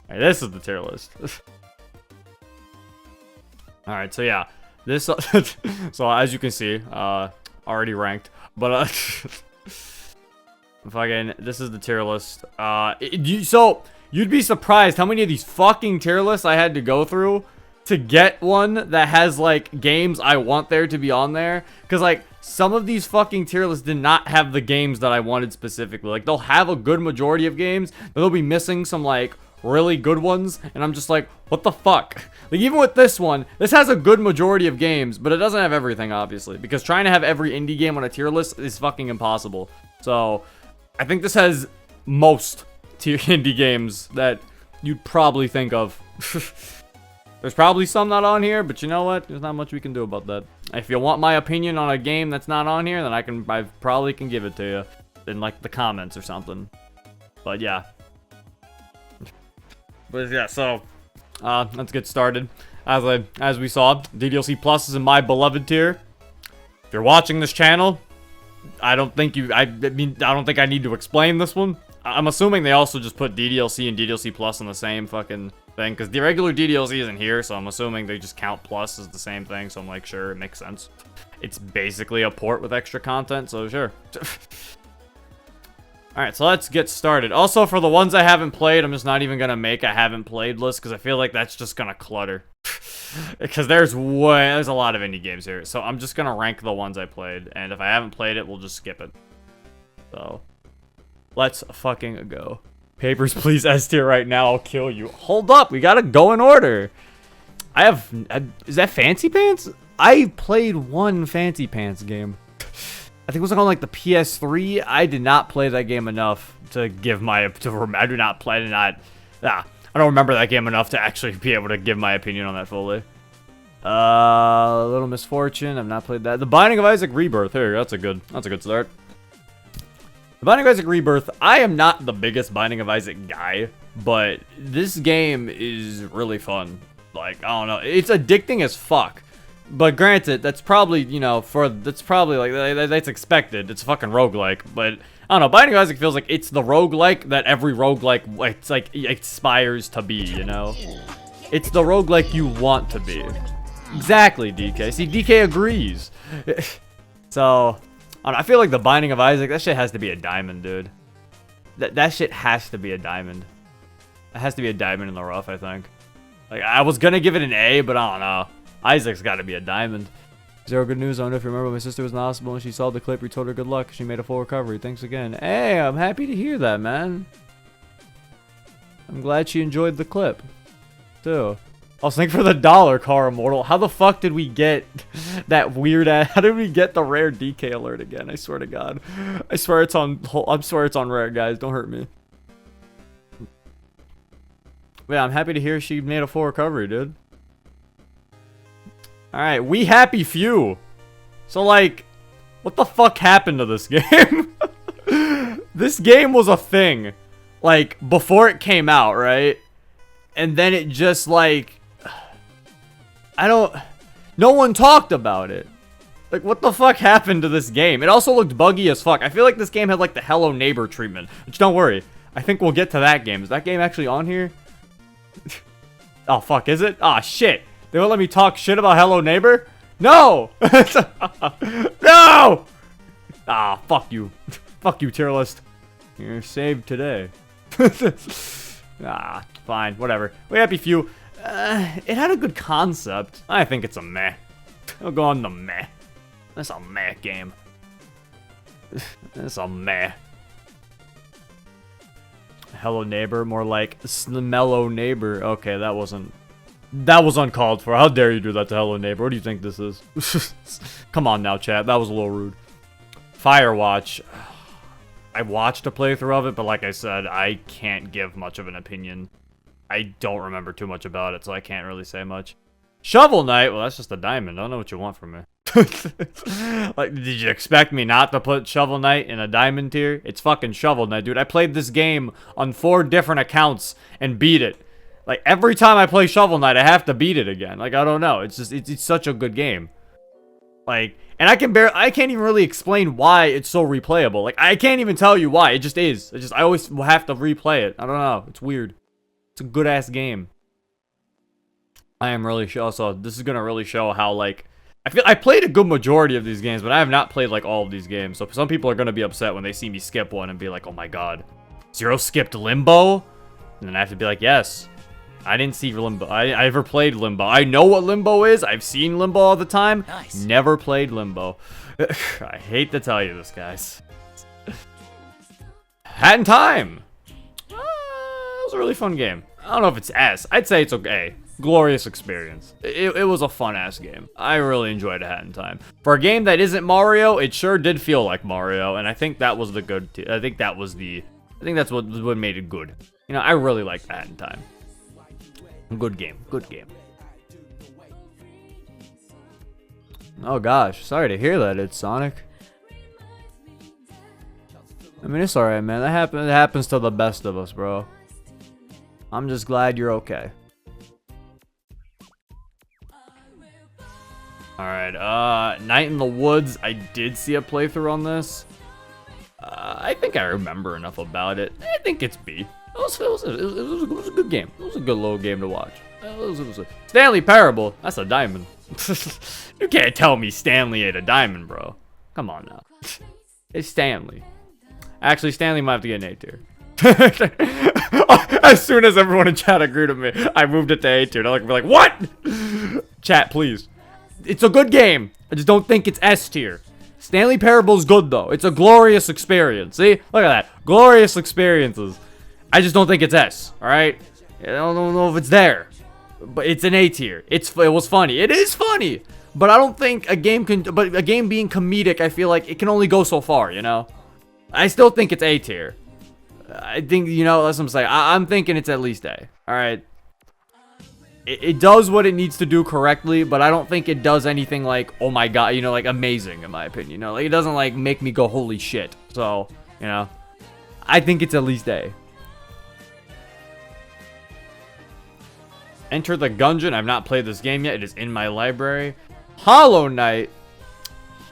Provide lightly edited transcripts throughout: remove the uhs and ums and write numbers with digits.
Right, this is the tier list. Alright, so yeah. This, so as you can see, already ranked. But, fucking, this is the tier list. So, you'd be surprised how many of these fucking tier lists I had to go through to get one that has, like, games I want there to be on there. Because, like, some of these fucking tier lists did not have the games that I wanted specifically. Like, they'll have a good majority of games, but they'll be missing some, like, really good ones. And I'm just like, what the fuck? Like, even with this one, this has a good majority of games, but it doesn't have everything, obviously. Because trying to have every indie game on a tier list is fucking impossible. So, I think this has most tier indie games that you'd probably think of. There's probably some not on here, but you know what? There's not much we can do about that. If you want my opinion on a game that's not on here, then I probably can give it to you in, like, the comments or something. But yeah. But yeah, so let's get started. As we saw, DDLC Plus is in my beloved tier. If you're watching this channel, I don't think I need to explain this one. I'm assuming they also just put DDLC and DDLC Plus on the same fucking thing, because the regular DDLC isn't here, so I'm assuming they just count Plus as the same thing, so I'm like, sure, it makes sense. It's basically a port with extra content, so sure. Alright, so let's get started. Also, for the ones I haven't played, I'm just not even gonna make a haven't played list, because I feel like that's just gonna clutter. Because there's a lot of indie games here, so I'm just gonna rank the ones I played, and if I haven't played it, we'll just skip it. So, let's fucking go. Papers, please, S tier right now, I'll kill you. Hold up, we gotta go in order. Is that Fancy Pants? I played one Fancy Pants game. I think it was on like the PS3. I did not play that game enough to give my, I don't remember that game enough to actually be able to give my opinion on that fully. Little Misfortune, I've not played that. The Binding of Isaac Rebirth, here, that's a good start. The Binding of Isaac Rebirth, I am not the biggest Binding of Isaac guy, but this game is really fun. Like, I don't know, it's addicting as fuck. But granted, that's probably, you know, that's expected. It's a fucking roguelike, but I don't know, Binding of Isaac feels like it's the roguelike that every roguelike, it's like, aspires to be, you know? It's the roguelike you want to be. Exactly, DK. See, DK agrees. So, I don't know, I feel like the Binding of Isaac, that shit has to be a diamond, dude. That shit has to be a diamond. It has to be a diamond in the rough, I think. Like, I was gonna give it an A, but I don't know. Isaac's gotta be a diamond. Zero good news. I don't know if you remember, my sister was in the hospital and she saw the clip. We told her good luck. She made a full recovery. Thanks again. Hey, I'm happy to hear that, man. I'm glad she enjoyed the clip, too. Also, thank you for the $1, Car Immortal. How the fuck did we get that weird ass? How did we get the rare DK alert again? I swear to God. I swear it's on rare, guys. Don't hurt me. Yeah, I'm happy to hear she made a full recovery, dude. Alright, we happy few. So, like, what the fuck happened to this game? This game was a thing, like, before it came out, right? And then it just, like, no one talked about it. Like, what the fuck happened to this game? It also looked buggy as fuck. I feel like this game had, like, the Hello Neighbor treatment. Which, don't worry. I think we'll get to that game. Is that game actually on here? Oh, fuck, is it? Ah, shit. They won't let me talk shit about Hello Neighbor? No! No! Ah, fuck you. Fuck you, tier list. You're saved today. Ah, fine, whatever. We happy few. It had a good concept. I think it's a meh. I'll go on the meh. That's a meh game. That's a meh. Hello Neighbor, more like Smello Neighbor. Okay, that was uncalled for. How dare you do that to Hello Neighbor? What do you think this is? Come on now, chat. That was a little rude. Firewatch. I watched a playthrough of it, but like I said, I can't give much of an opinion. I don't remember too much about it, so I can't really say much. Shovel Knight. Well, that's just a diamond. I don't know what you want from me. Like, did you expect me not to put Shovel Knight in a diamond tier? It's fucking Shovel Knight, dude. I played this game on 4 different accounts and beat it. Like, every time I play Shovel Knight, I have to beat it again. Like, I don't know. It's just, it's such a good game. Like, and I can't even really explain why it's so replayable. Like, I can't even tell you why. It just is. I always have to replay it. I don't know. It's weird. It's a good ass game. I am really sure. So this is gonna really show how like I feel I played a good majority of these games, but I have not played like all of these games. So some people are gonna be upset when they see me skip one and be like, "Oh my god, Zero skipped Limbo," and then I have to be like, "Yes, I didn't see Limbo. I ever played Limbo. I know what Limbo is. I've seen Limbo all the time. Nice. Never played Limbo." I hate to tell you this, guys. Hat in Time. It was a really fun game. I don't know if it's S. I'd say it's okay. Glorious experience. It was a fun ass game. I really enjoyed Hat in Time. For a game that isn't Mario, it sure did feel like Mario, and I think that was the good. I think that's what made it good. You know, I really liked Hat in Time. Good game. Good game. Oh gosh, sorry to hear that. It's Sonic. I mean, it's alright, man. That happens to the best of us, bro. I'm just glad you're okay. Alright, Night in the Woods. I did see a playthrough on this. I think I remember enough about it. I think it's B. It was a good game. It was a good little game to watch. Stanley Parable. That's a diamond. You can't tell me Stanley ate a diamond, bro. Come on now. It's Stanley. Actually, Stanley might have to get an A tier. As soon as everyone in chat agreed with me, I moved it to A tier. They'll be like, "What?" Chat, please. It's a good game. I just don't think it's S tier. Stanley Parable's good though. It's a glorious experience. See? Look at that. Glorious experiences. I just don't think it's S. Alright? I don't know if it's there. But it's an A tier. It was funny. It is funny. But I don't think a game can. But a game being comedic, I feel like it can only go so far, you know? I still think it's A tier. I think, you know, that's what I'm saying. I'm thinking it's at least A. Alright? It does what it needs to do correctly, but I don't think it does anything like, oh my god, you know, like amazing in my opinion. You know, like it doesn't like make me go holy shit. So, you know, I think it's at least A. Enter the Gungeon. I've not played this game yet. It is in my library. Hollow Knight.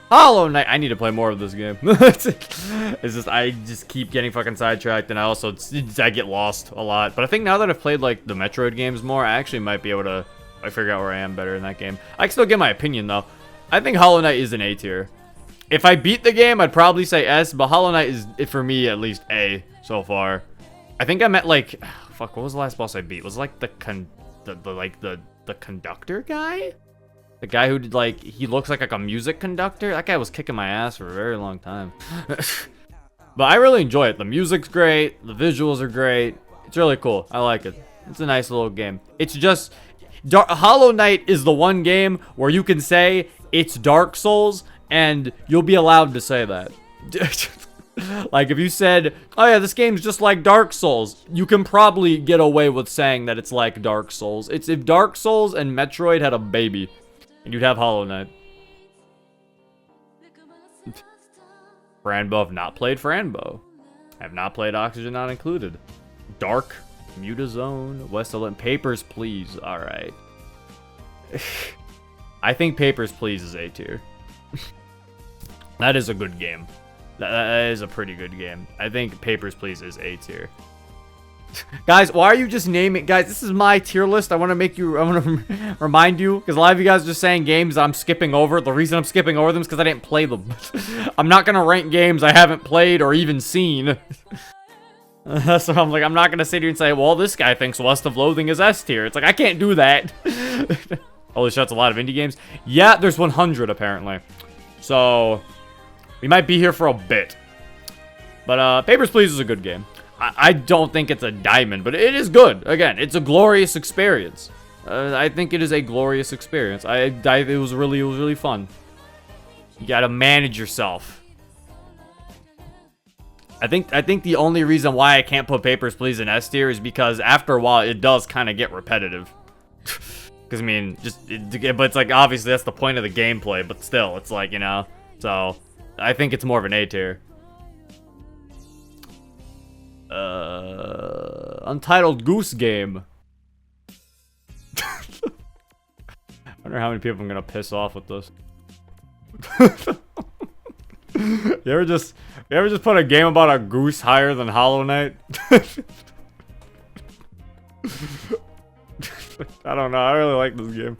Hollow Knight. I need to play more of this game. It's just, I just keep getting fucking sidetracked, and I get lost a lot. But I think now that I've played like the Metroid games more, I actually might be able to figure out where I am better in that game. I can still get my opinion though. I think Hollow Knight is an A tier. If I beat the game, I'd probably say S, but Hollow Knight is, for me at least, A so far. I think I met like, fuck, what was the last boss I beat? Was it like the conductor guy? The guy who did, like, he looks like a music conductor. That guy was kicking my ass for a very long time. But I really enjoy it. The music's great. The visuals are great. It's really cool. I like it. It's a nice little game. It's just, Hollow Knight is the one game where you can say it's Dark Souls and you'll be allowed to say that. Like if you said, oh yeah, this game's just like Dark Souls, you can probably get away with saying that it's like Dark Souls. It's if Dark Souls and Metroid had a baby. And you'd have Hollow Knight. Franbo. I've not played Franbo. I have not played Oxygen Not Included. Dark. Mutazone. West Atlantic. Papers, Please. Alright. I think Papers, Please is A tier. That is a good game. That is a pretty good game. I think Papers, Please is A tier. Guys, why are you just naming? Guys, this is my tier list. I want to remind you, because a lot of you guys are just saying games I'm skipping over. The reason I'm skipping over them is because I didn't play them. I'm not going to rank games I haven't played or even seen. So I'm like, I'm not going to sit here and say, well, this guy thinks Lust of Loathing is S tier. It's like, I can't do that. Holy shit, that's a lot of indie games. Yeah, there's 100 apparently. So, we might be here for a bit. But Papers, Please is a good game. I don't think it's a diamond, but it is good. Again, it's a glorious experience. I think it is a glorious experience. It was really fun. You gotta manage yourself. I think the only reason why I can't put Papers, Please in S tier is because after a while it does kind of get repetitive. Because I mean, but it's like obviously that's the point of the gameplay, but still, it's like, you know. So I think it's more of an A tier. Untitled Goose Game. I wonder how many people I'm gonna piss off with this. You ever just put a game about a goose higher than Hollow Knight? I don't know. I really like this game.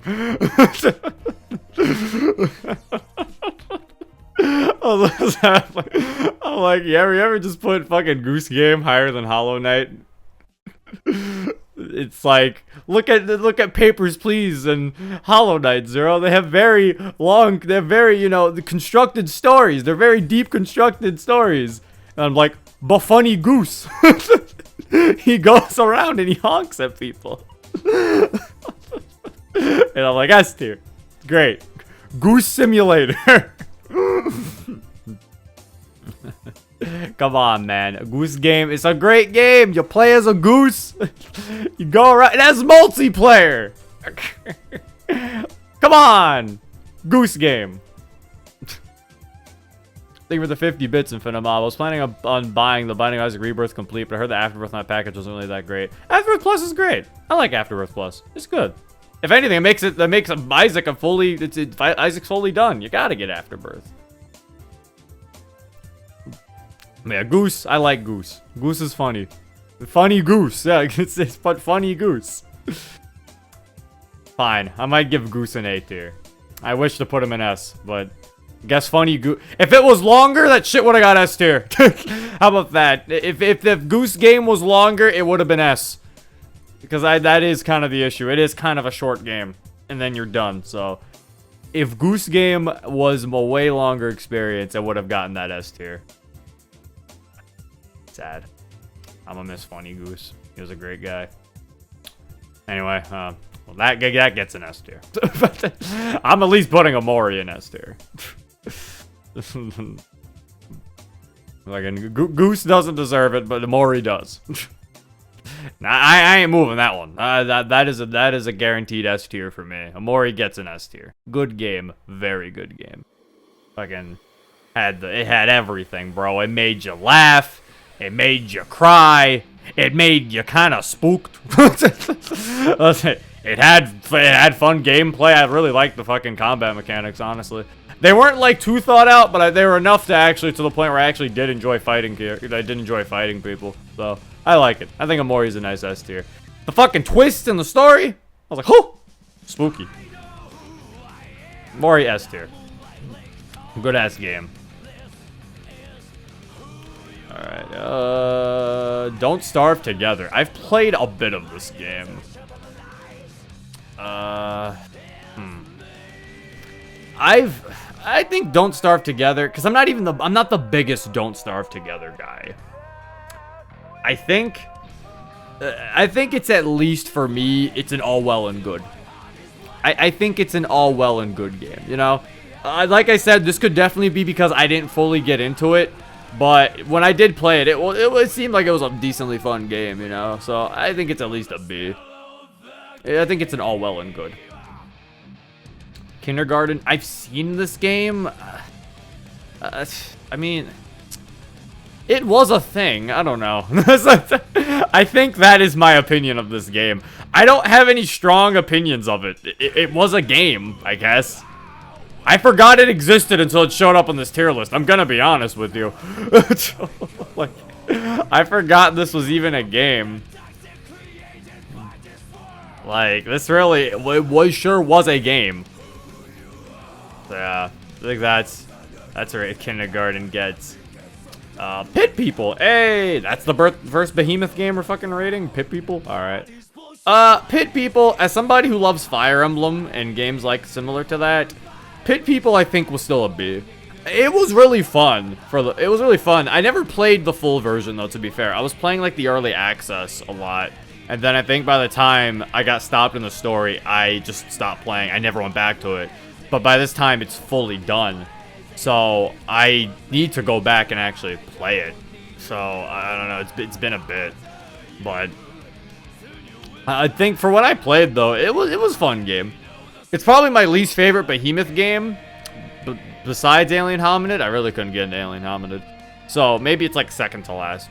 I'm like, you ever just put fucking Goose Game higher than Hollow Knight? It's like, look at Papers, Please and Hollow Knight, Zero. They have very, you know, the constructed stories. They're very deep constructed stories. And I'm like, but funny Goose. He goes around and he honks at people. And I'm like, S tier. Great. Goose Simulator. Come on, man. Goose Game. It's a great game. You play as a goose. You go around. It has multiplayer. Come on. Goose Game. Thank you for the 50 bits, Infinitum. I was planning on buying the Binding of Isaac Rebirth Complete, but I heard the Afterbirth on that package wasn't really that great. Afterbirth Plus is great. I like Afterbirth Plus. It's good. If anything, that makes Isaac a fully, Isaac's fully done. You gotta get Afterbirth. Yeah, Goose. I like Goose. Goose is funny. Funny Goose. Yeah, it's but funny Goose. Fine. I might give Goose an A tier. I wish to put him in S, but guess funny Goose. If it was longer, that shit would have got S tier. How about that? If the Goose Game was longer, it would have been S. Because that is kind of the issue. It is kind of a short game, and then you're done. So, if Goose Game was a way longer experience, I would have gotten that S tier. Sad. I'm gonna miss Funny Goose. He was a great guy. Anyway, well, that gets an S tier. I'm at least putting Omori in S tier. Like, Goose doesn't deserve it, but Omori does. Nah, I ain't moving that one. That is a guaranteed S tier for me. Omori gets an S tier. Good game, very good game. Fucking it had everything, bro. It made you laugh. It made you cry. It made you kind of spooked. It had fun gameplay. I really liked the fucking combat mechanics, honestly. They weren't like too thought out, but they were enough to the point where I actually did enjoy fighting. I did enjoy fighting people, so I like it. I think Omori's a nice S tier. The fucking twist in the story, I was like, oh, spooky. Omori S tier. Good ass game. Alright, Don't Starve Together. I've played a bit of this game. I think Don't Starve Together, because I'm not the biggest Don't Starve Together guy. I think it's at least for me, it's an all well and good. I think it's an all well and good game, you know? Like I said, this could definitely be because I didn't fully get into it. But when I did play it, it seemed like it was a decently fun game, you know? So I think it's at least a B. I think it's an all well and good. Kindergarten. I've seen this game. I mean, it was a thing. I don't know. I think that is my opinion of this game. I don't have any strong opinions of it. It was a game, I guess. I forgot it existed until it showed up on this tier list. I'm gonna be honest with you. Like, I forgot this was even a game. Like, this really, it sure was a game. So, yeah, I think that's what Kindergarten gets. Pit People. Hey, that's the first Behemoth game we're fucking rating. Pit People. All right. Pit People. As somebody who loves Fire Emblem and games like similar to that, Pit People, I think, was still a B. It was really fun. It was really fun. I never played the full version, though, to be fair. I was playing, like, the early access a lot. And then I think by the time I got stopped in the story, I just stopped playing. I never went back to it. But by this time, it's fully done. So I need to go back and actually play it. So, I don't know. It's been a bit. But I think for what I played, though, it was a fun game. It's probably my least favorite Behemoth game. Besides Alien Hominid, I really couldn't get into Alien Hominid. So maybe it's like second to last.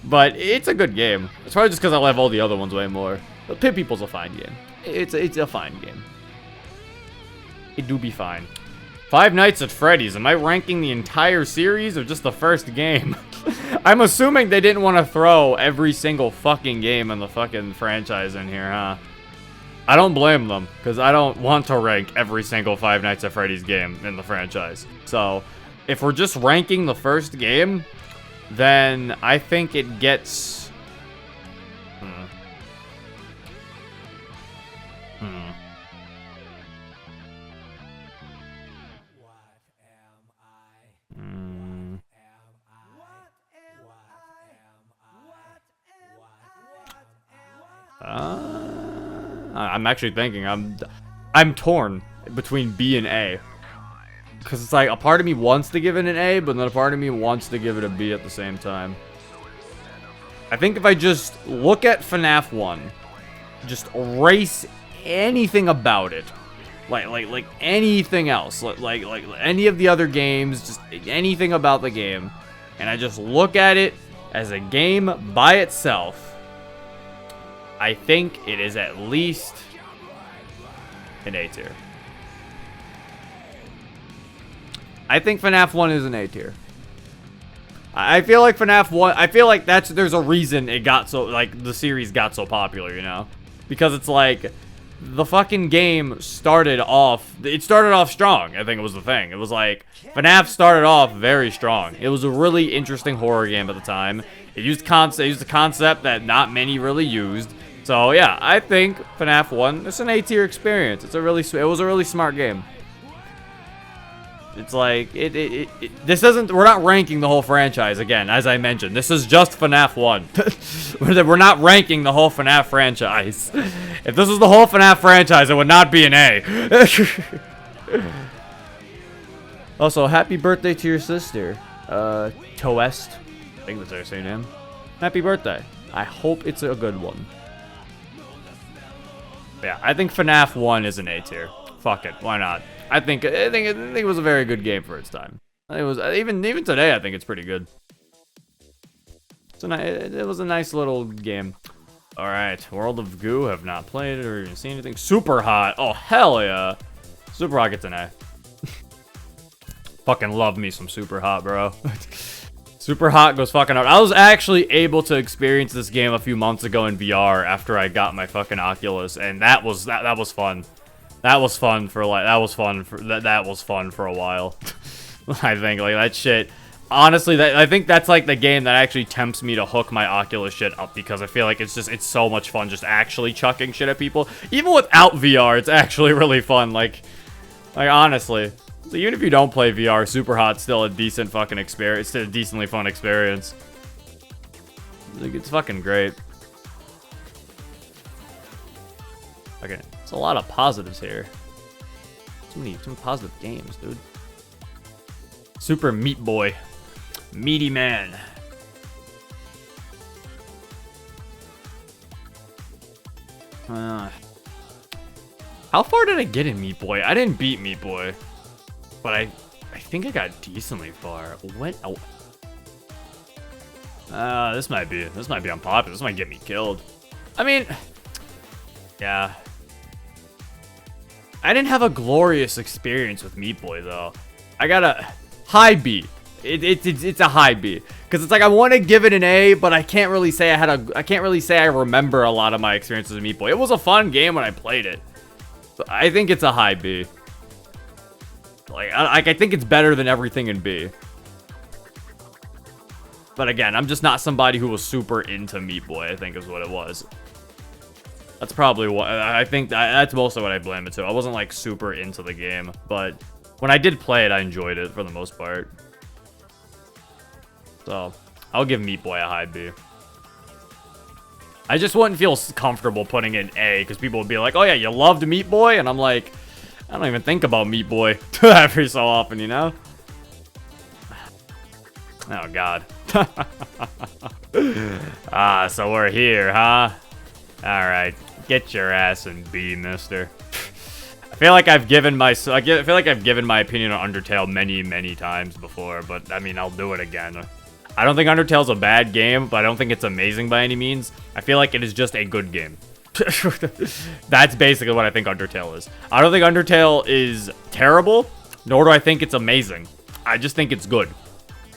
But it's a good game. It's probably just because I love all the other ones way more. But Pit People's a fine game. It's a fine game. It do be fine. Five Nights at Freddy's. Am I ranking the entire series or just the first game? I'm assuming they didn't want to throw every single fucking game in the fucking franchise in here, huh? I don't blame them, because I don't want to rank every single Five Nights at Freddy's game in the franchise. So, if we're just ranking the first game, then I think it gets... I'm actually thinking. I'm torn between B and A. Because it's like, a part of me wants to give it an A, but then a part of me wants to give it a B at the same time. I think if I just look at FNAF 1, just erase anything about it, like anything else, like any of the other games, just anything about the game, and I just look at it as a game by itself, I think it is at least an A tier. I think FNAF 1 is an A tier. I feel like FNAF 1, I feel like there's a reason it got so, like, the series got so popular, you know? Because it's like, the fucking game started off strong, I think it was the thing. It was like, FNAF started off very strong. It was a really interesting horror game at the time. It used a concept that not many really used. So yeah, I think FNAF 1, it's an A tier experience. It was a really smart game. It's like, this isn't, we're not ranking the whole franchise again, as I mentioned. This is just FNAF 1. We're not ranking the whole FNAF franchise. If this was the whole FNAF franchise, it would not be an A. Also, happy birthday to your sister, Toest. I think that's her name. Happy birthday. I hope it's a good one. Yeah, I think FNAF 1 is an A tier. Fuck it, why not? I think it was a very good game for its time. It was even today. I think it's pretty good. It was a nice little game. All right, World of Goo. Have not played it or even seen anything. Super Hot. Oh hell yeah, Super Hot gets an A. Fucking love me some Super Hot, bro. Super Hot goes fucking out. I was actually able to experience this game a few months ago in VR after I got my fucking Oculus, and that was fun. That was fun for a while. I think like that shit. Honestly, I think that's like the game that actually tempts me to hook my Oculus shit up, because I feel like it's so much fun just actually chucking shit at people. Even without VR, it's actually really fun. Like honestly. So even if you don't play VR, Super Hot's still a decent fucking experience. It's still a decently fun experience. Like, it's fucking great. Okay, it's a lot of positives here. Some positive games, dude. Super Meat Boy. Meaty Man. How far did I get in Meat Boy? I didn't beat Meat Boy. But I think I got decently far. This might be unpopular. This might get me killed. I mean, yeah. I didn't have a glorious experience with Meat Boy though. I got a high B. It's a high B, because it's like I want to give it an A, but I can't really say I remember a lot of my experiences with Meat Boy. It was a fun game when I played it. So I think it's a high B. Like, I think it's better than everything in B. But again, I'm just not somebody who was super into Meat Boy, I think is what it was. That's probably what, I think that's mostly what I blame it to. I wasn't like super into the game, but when I did play it, I enjoyed it for the most part. So, I'll give Meat Boy a high B. I just wouldn't feel comfortable putting it in A, because people would be like, oh yeah, you loved Meat Boy? And I'm like, I don't even think about Meat Boy every so often, you know? Oh, God. So we're here, huh? Alright, get your ass in B, mister. I feel like I've given my opinion on Undertale many times before, but, I mean, I'll do it again. I don't think Undertale's a bad game, but I don't think it's amazing by any means. I feel like it is just a good game. That's basically what I think Undertale is. I don't think Undertale is terrible. nor do I think it's amazing. I just think it's good.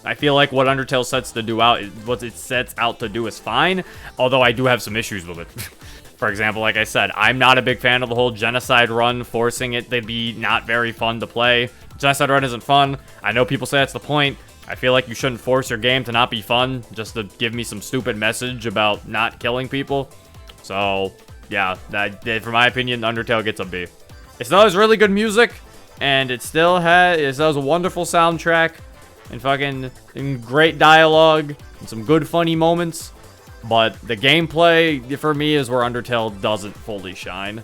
I feel like what Undertale sets out to do is fine, although I do have some issues with it. For example, like I said, I'm not a big fan of the whole Genocide run, forcing it to be not very fun to play. Genocide run isn't fun. I know people say that's the point. I feel like you shouldn't force your game to not be fun, just to give me some stupid message about not killing people. So, yeah, for my opinion, Undertale gets a B. It still has really good music, and it still has a wonderful soundtrack, and great dialogue, and some good funny moments. But the gameplay, for me, is where Undertale doesn't fully shine.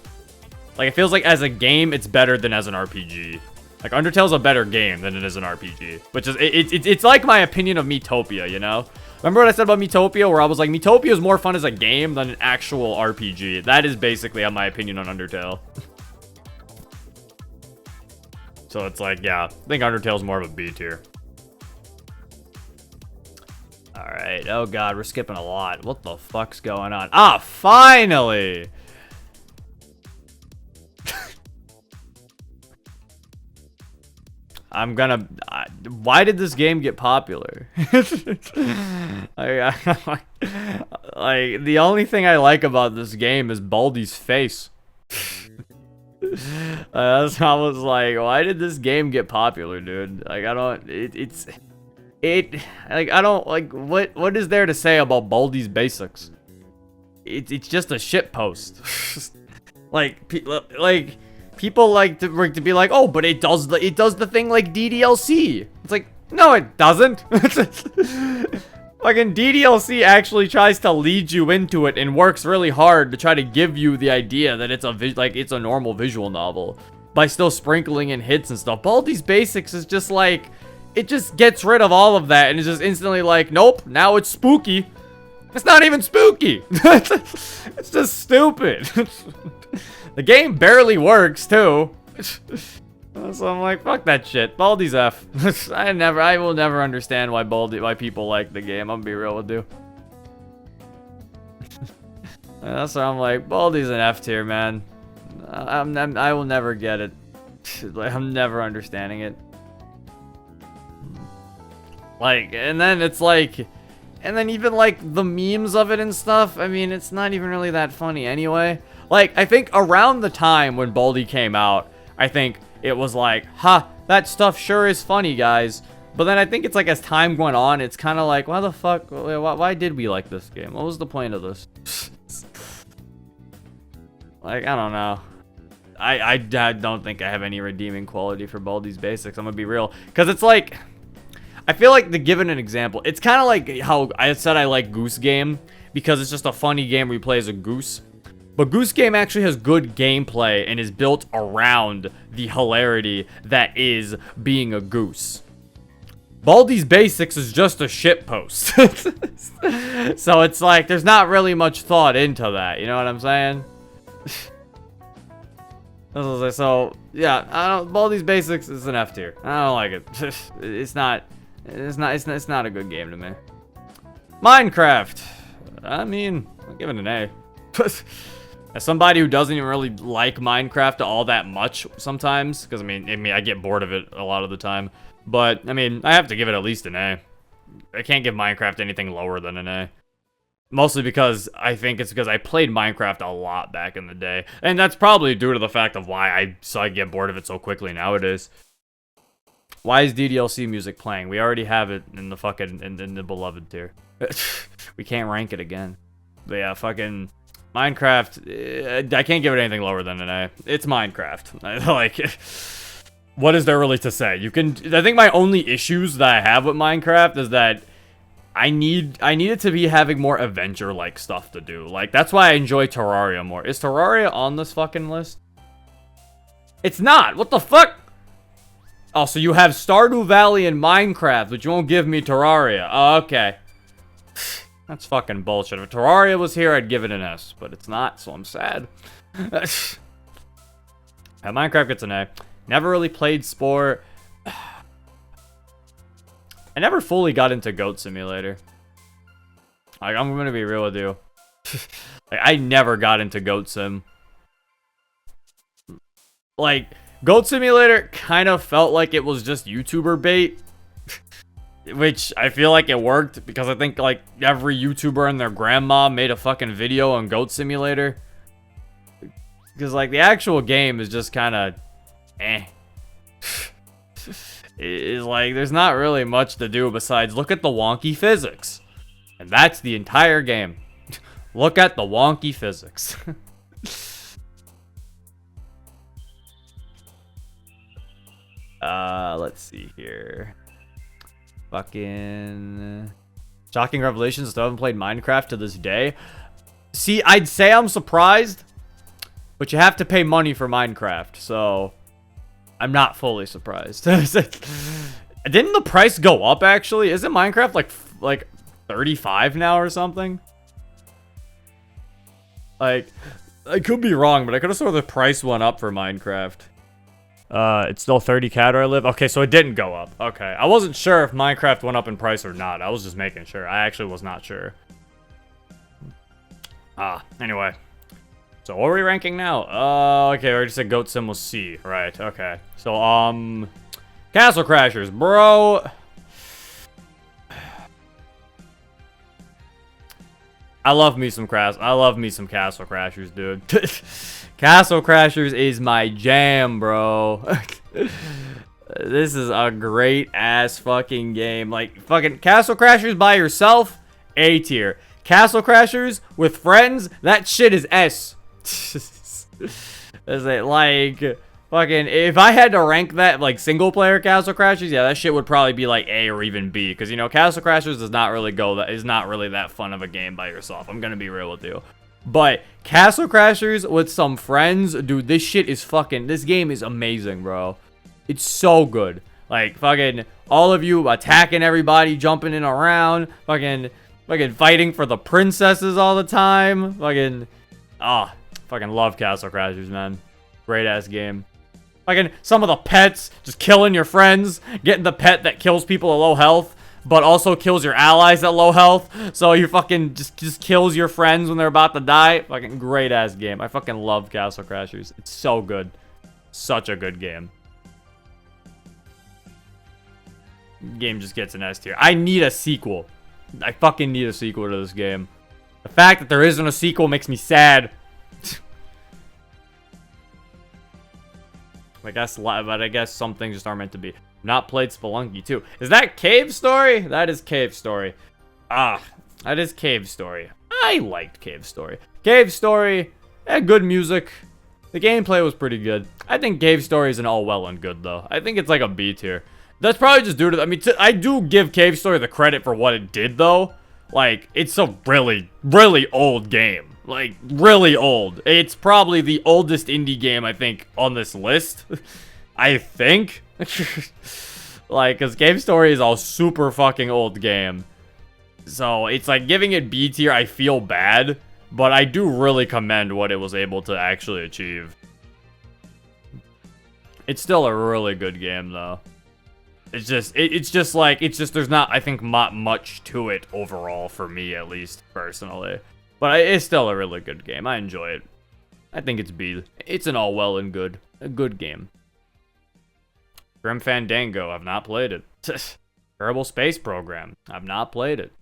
Like, it feels like as a game, it's better than as an RPG. Like, Undertale's a better game than it is an RPG. Which is, it's like my opinion of Miitopia, you know? Remember what I said about Miitopia, where I was like, Miitopia is more fun as a game than an actual RPG. That is basically my opinion on Undertale. So it's like, yeah, I think Undertale's more of a B tier. Alright, oh god, we're skipping a lot. What the fuck's going on? Ah, finally! I'm gonna... why did this game get popular? like, the only thing I like about this game is Baldi's face. That's how I was like, why did this game get popular, dude? Like, I don't... like, I don't, like, what is there to say about Baldi's Basics? It's just a shit post. like, people like to be like, oh, but it does the thing like DDLC. It's like, no, it doesn't. Fucking DDLC actually tries to lead you into it and works really hard to try to give you the idea that it's a normal visual novel by still sprinkling in hits and stuff. Baldi's Basics is just like, it just gets rid of all of that and is just instantly like, nope, now it's spooky. It's not even spooky. It's just stupid. The game barely works too. So I'm like, fuck that shit. Baldi's F. I will never understand why people like the game. I'm gonna be real with you. That's why I'm like, Baldi's an F tier, man. I will never get it. Like, I'm never understanding it. Like, and then it's like, and then even like the memes of it and stuff, I mean, it's not even really that funny anyway. Like, I think around the time when Baldi came out, I think it was like, ha, that stuff sure is funny, guys. But then I think it's like as time went on, it's kind of like, why the fuck, why did we like this game? What was the point of this? Like, I don't know. I don't think I have any redeeming quality for Baldi's Basics, I'm gonna be real. Because it's like, I feel like, to give it an example, it's kind of like how I said I like Goose Game, because it's just a funny game where you play as a goose. But Goose Game actually has good gameplay and is built around the hilarity that is being a goose. Baldi's Basics is just a shitpost. So it's like, there's not really much thought into that, you know what I'm saying? So, yeah, Baldi's Basics is an F tier. I don't like it. It's not a good game to me. Minecraft. I mean, I'll give it an A. As somebody who doesn't even really like Minecraft all that much sometimes, because I mean, I get bored of it a lot of the time. But I mean, I have to give it at least an A. I can't give Minecraft anything lower than an A. Mostly because I think it's because I played Minecraft a lot back in the day, and that's probably due to the fact of why I get bored of it so quickly nowadays. Why is DDLC music playing? We already have it in the fucking in the beloved tier. We can't rank it again. But yeah, fucking Minecraft. I can't give it anything lower than an A. It's Minecraft. I like it. What is there really to say? I think my only issues that I have with Minecraft is that I need it to be having more adventure-like stuff to do. Like, that's why I enjoy Terraria more. Is Terraria on this fucking list? It's not. What the fuck? Oh, so you have Stardew Valley and Minecraft, but you won't give me Terraria. Oh, okay. That's fucking bullshit. If Terraria was here, I'd give it an S, but it's not, so I'm sad. Yeah, Minecraft gets an A. Never really played Spore. I never fully got into Goat Simulator. Like, I'm gonna be real with you. Like, I never got into Goat Sim. Like, Goat Simulator kind of felt like it was just YouTuber bait. Which I feel like it worked because I think like every YouTuber and their grandma made a fucking video on Goat Simulator. Because like the actual game is just kind of eh. It's like there's not really much to do besides look at the wonky physics. And that's the entire game. Look at the wonky physics. Let's see here. Fucking shocking revelations. Still haven't played Minecraft to this day. See, I'd say I'm surprised, but you have to pay money for Minecraft, so I'm not fully surprised. Didn't the price go up actually? Isn't Minecraft like 35 now or something? Like, I could be wrong, but I could have sworn the price went up for Minecraft. It's still 30k where I live. Okay, so it didn't go up. Okay, I wasn't sure if Minecraft went up in price or not. I was just making sure. I actually was not sure. Anyway. So what are we ranking now? Okay, we already said Goat Sim was C. Right, okay. So, Castle Crashers, bro. I love me some Castle Crashers, dude. Castle Crashers is my jam, bro. This is a great ass fucking game. Like, fucking Castle Crashers by yourself, A tier. Castle Crashers with friends, that shit is S. Is it like fucking if I had to rank that like single player Castle Crashers, yeah, that shit would probably be like A or even B, because you know Castle Crashers does not really is not really that fun of a game by yourself. I'm gonna be real with you. But Castle Crashers with some friends, dude, this shit is fucking, this game is amazing, bro. It's so good. Like, fucking, all of you attacking everybody, jumping in around, fucking fighting for the princesses all the time. Fucking love Castle Crashers, man. Great ass game. Fucking, some of the pets, just killing your friends, getting the pet that kills people at low health, but also kills your allies at low health, so you fucking just kills your friends when they're about to die. Fucking great ass game. I fucking love Castle Crashers. It's so good. Such a good game. Game just gets an S tier. I need a sequel. I fucking need a sequel to this game. The fact that there isn't a sequel makes me sad. I guess some things just aren't meant to be. Not played Spelunky 2. Is that Cave Story? That is Cave Story. That is Cave Story. I liked Cave Story. Cave Story had good music. The gameplay was pretty good. I think Cave Story isn't all well and good, though. I think it's like a B tier. That's probably just due to, I mean, I do give Cave Story the credit for what it did, though. Like, it's a really, really old game. Like, really old. It's probably the oldest indie game, I think, on this list. I think. Like, because Cave Story is a super fucking old game. So, it's like, giving it B tier, I feel bad. But I do really commend what it was able to actually achieve. It's still a really good game, though. It's just, there's not, I think, much to it overall, for me, at least, personally. But it's still a really good game. I enjoy it. I think it's B. It's an all well and good. A good game. Grim Fandango. I've not played it. Kerbal Space Program. I've not played it.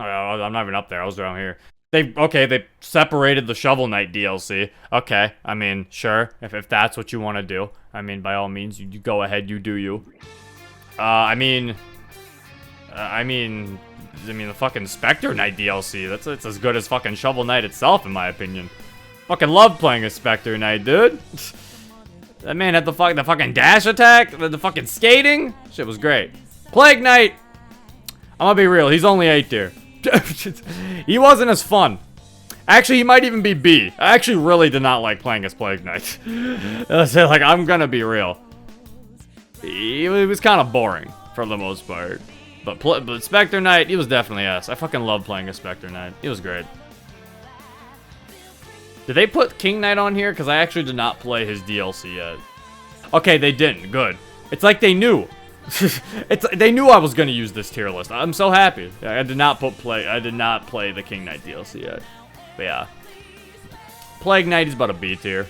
Oh, I'm not even up there. I was down here. They separated the Shovel Knight DLC. Okay, I mean, sure. If that's what you want to do. I mean, by all means, you go ahead. You do you. I mean, the fucking Spectre Knight DLC, that's as good as fucking Shovel Knight itself, in my opinion. Fucking love playing a Spectre Knight, dude. That man had the fucking dash attack, the fucking skating. Shit was great. Plague Knight. I'm gonna be real, he's only A tier. He wasn't as fun. Actually, he might even be B. I actually really did not like playing as Plague Knight. Like, I'm gonna be real. He was kind of boring, for the most part. But Spectre Knight, he was definitely S. I fucking love playing a Spectre Knight. He was great. Did they put King Knight on here? Because I actually did not play his DLC yet. Okay, they didn't. Good. It's like they knew. They knew I was gonna use this tier list. I'm so happy. I did not play the King Knight DLC yet. But yeah. Plague Knight is about a B tier.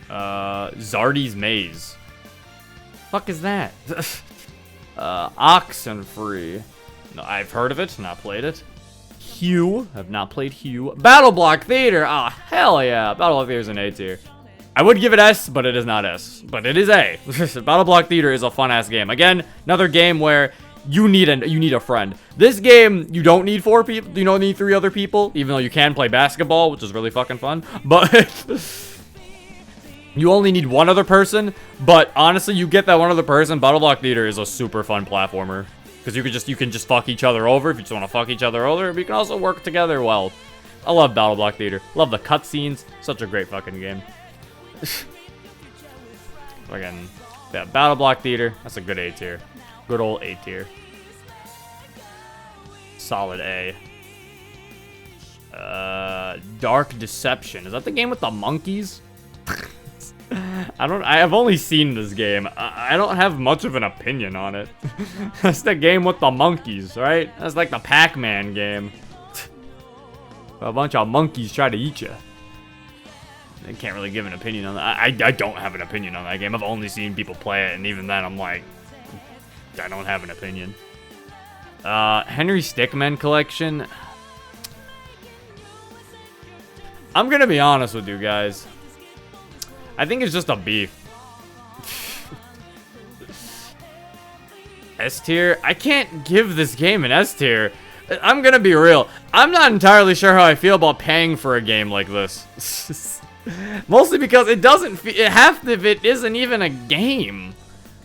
Zardy's Maze. Fuck is that? Oxenfree. No, I've heard of it, not played it. Hue, have not played Hue. Battle Block Theater, oh hell yeah. Battle Block Theater is an A tier. I would give it S, but it is not S. But it is A. Battle Block Theater is a fun ass game. Again, another game where you need a friend. This game, you don't need 4 people. You don't need 3 other people, even though you can play basketball, which is really fucking fun. But you only need 1 other person. But honestly, you get that 1 other person. Battle Block Theater is a super fun platformer because you can just fuck each other over if you just want to fuck each other over. But you can also work together well. I love Battle Block Theater. Love the cutscenes. Such a great fucking game. Fucking yeah, Battle Block Theater. That's a good A tier. Good old A tier. Solid A. Dark Deception. Is that the game with the monkeys? I have only seen this game. I don't have much of an opinion on it. That's the game with the monkeys, right? That's like the Pac-Man game. A bunch of monkeys try to eat you. I can't really give an opinion on that. I don't have an opinion on that game. I've only seen people play it, and even then I'm like, I don't have an opinion. Henry Stickmin collection. I'm gonna be honest with you guys. I think it's just a B. S tier? I can't give this game an S tier. I'm gonna be real. I'm not entirely sure how I feel about paying for a game like this. Mostly because it doesn't feel, half of it isn't even a game.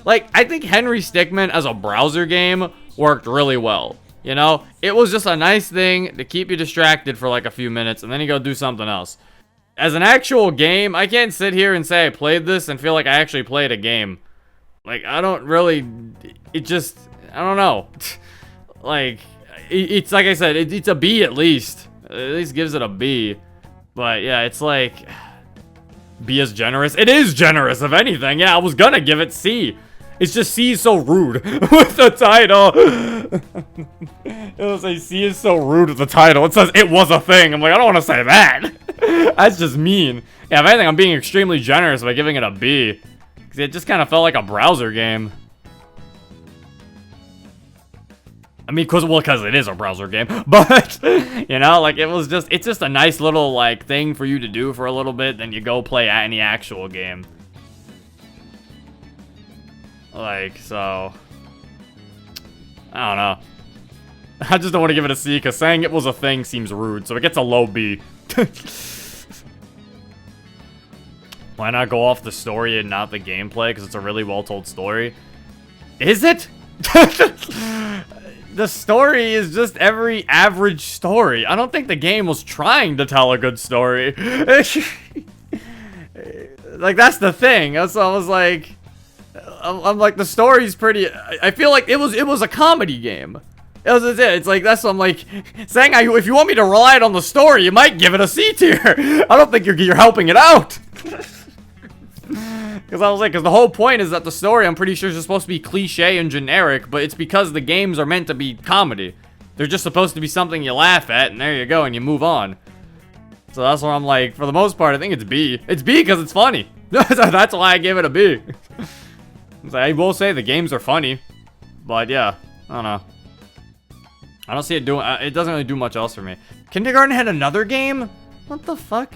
Like, I think Henry Stickmin as a browser game worked really well. You know, it was just a nice thing to keep you distracted for like a few minutes and then you go do something else. As an actual game, I can't sit here and say I played this and feel like I actually played a game. Like, I don't really, it just, I don't know. Like, it's like I said, it's a B at least. At least gives it a B. But yeah, it's like, B is generous. It is generous, if anything. Yeah, I was gonna give it C. It's just C is so rude with the title. It was like C is so rude with the title. It says it was a thing. I'm like, I don't want to say that. That's just mean. Yeah, if anything, I'm being extremely generous by giving it a B. Because it just kind of felt like a browser game. I mean, because it is a browser game. But, you know, like, it's just a nice little, like, thing for you to do for a little bit. Then you go play any actual game. Like, so, I don't know. I just don't want to give it a C because saying it was a thing seems rude, so it gets a low B. Why not go off the story and not the gameplay? Because it's a really well-told story. Is it? The story is just every average story. I don't think the game was trying to tell a good story. Like, that's the thing. So I was like, I'm like, the story's pretty. I feel like it was a comedy game. It's like, that's what I'm like saying. If you want me to rely on the story, you might give it a C tier. I don't think you're helping it out. Because I was like, because the whole point is that the story, I'm pretty sure, is supposed to be cliche and generic, but it's because the games are meant to be comedy. They're just supposed to be something you laugh at, and there you go, and you move on. So that's why I'm like, for the most part, I think it's B. It's B because it's funny. That's why I gave it a B. I will say the games are funny, but yeah, I don't know. I don't see it doing. It doesn't really do much else for me. Kindergarten had another game? What the fuck?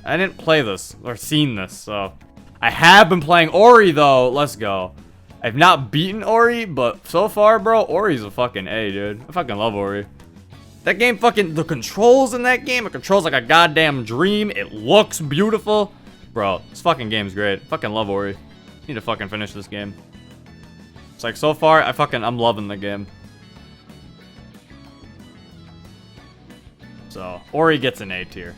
I didn't play this or seen this, so I have been playing Ori though. Let's go. I've not beaten Ori, but so far, bro, Ori's a fucking A, dude. I fucking love Ori. That game, fucking the controls in that game, it controls like a goddamn dream. It looks beautiful, bro. This fucking game's great. Fucking love Ori. Need to fucking finish this game. It's like, so far, I'm loving the game. So, Ori gets an A tier.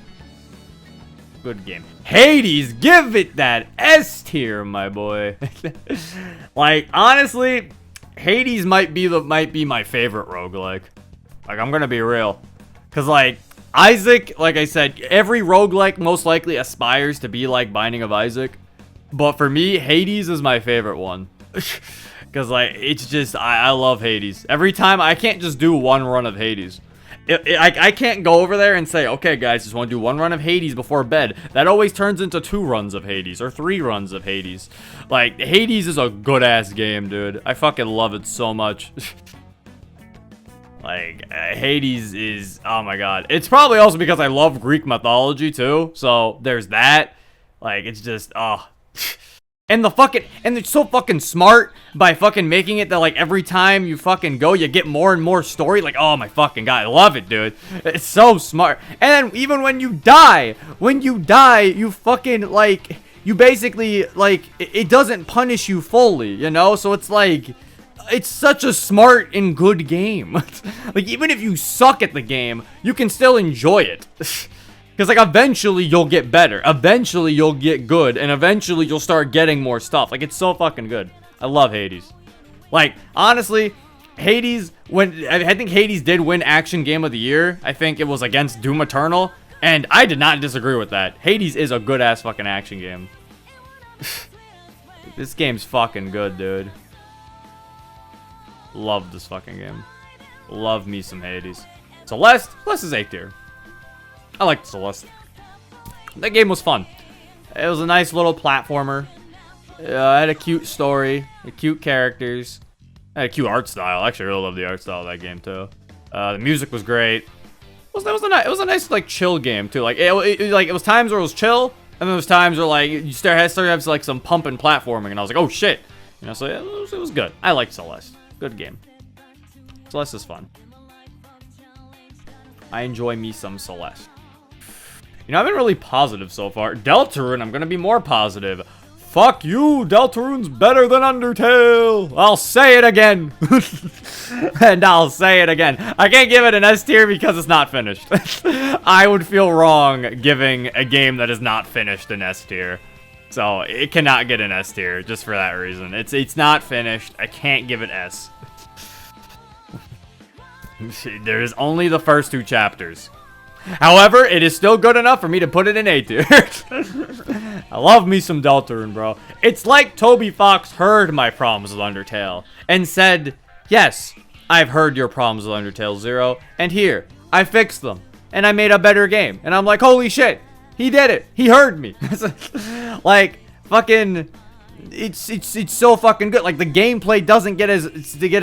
Good game. Hades, give it that S tier, my boy. Like, honestly, Hades might be my favorite roguelike. Like, I'm gonna be real. Cause like, Isaac, like I said, every roguelike most likely aspires to be like Binding of Isaac. But for me, Hades is my favorite one. Because, like, it's just, I love Hades. Every time, I can't just do one run of Hades. I can't go over there and say, okay, guys, just want to do 1 run of Hades before bed. That always turns into 2 runs of Hades or 3 runs of Hades. Like, Hades is a good-ass game, dude. I fucking love it so much. Like, Hades is, oh my god. It's probably also because I love Greek mythology, too. So, there's that. Like, it's just, oh. And it's so fucking smart by fucking making it that, like, every time you fucking go, you get more and more story. Like, oh my fucking god, I love it, dude. It's so smart. And then, even when you die, you fucking, like, you basically, like, it doesn't punish you fully, you know? So it's like, it's such a smart and good game. Like, even if you suck at the game, you can still enjoy it. Because, like, eventually you'll get better. Eventually you'll get good. And eventually you'll start getting more stuff. Like, it's so fucking good. I love Hades. Like, honestly, Hades, I think Hades did win Action Game of the Year. I think it was against Doom Eternal. And I did not disagree with that. Hades is a good-ass fucking action game. This game's fucking good, dude. Love this fucking game. Love me some Hades. Celeste is A tier. I liked Celeste. That game was fun. It was a nice little platformer. Had a cute story, cute characters, had a cute art style. Actually, I really love the art style of that game too. The music was great. It was a nice like chill game too. Like it was times where it was chill, and then there was times where like you started having like some pumping platforming, and I was like, oh shit, you know. So yeah, it was good. I liked Celeste. Good game. Celeste is fun. I enjoy me some Celeste. You know, I've been really positive so far. Deltarune, I'm gonna be more positive. Fuck you, Deltarune's better than Undertale. I'll say it again. And I'll say it again. I can't give it an S tier because it's not finished. I would feel wrong giving a game that is not finished an S tier. So, it cannot get an S tier just for that reason. It's not finished. I can't give it S. There's only the first 2 chapters. However, it is still good enough for me to put it in A tier. I love me some Deltarune, bro. It's like Toby Fox heard my problems with Undertale and said, yes, I've heard your problems with Undertale Zero, and here, I fixed them, and I made a better game. And I'm like, holy shit, he did it. He heard me. Like, fucking... It's so fucking good. Like, the gameplay doesn't get as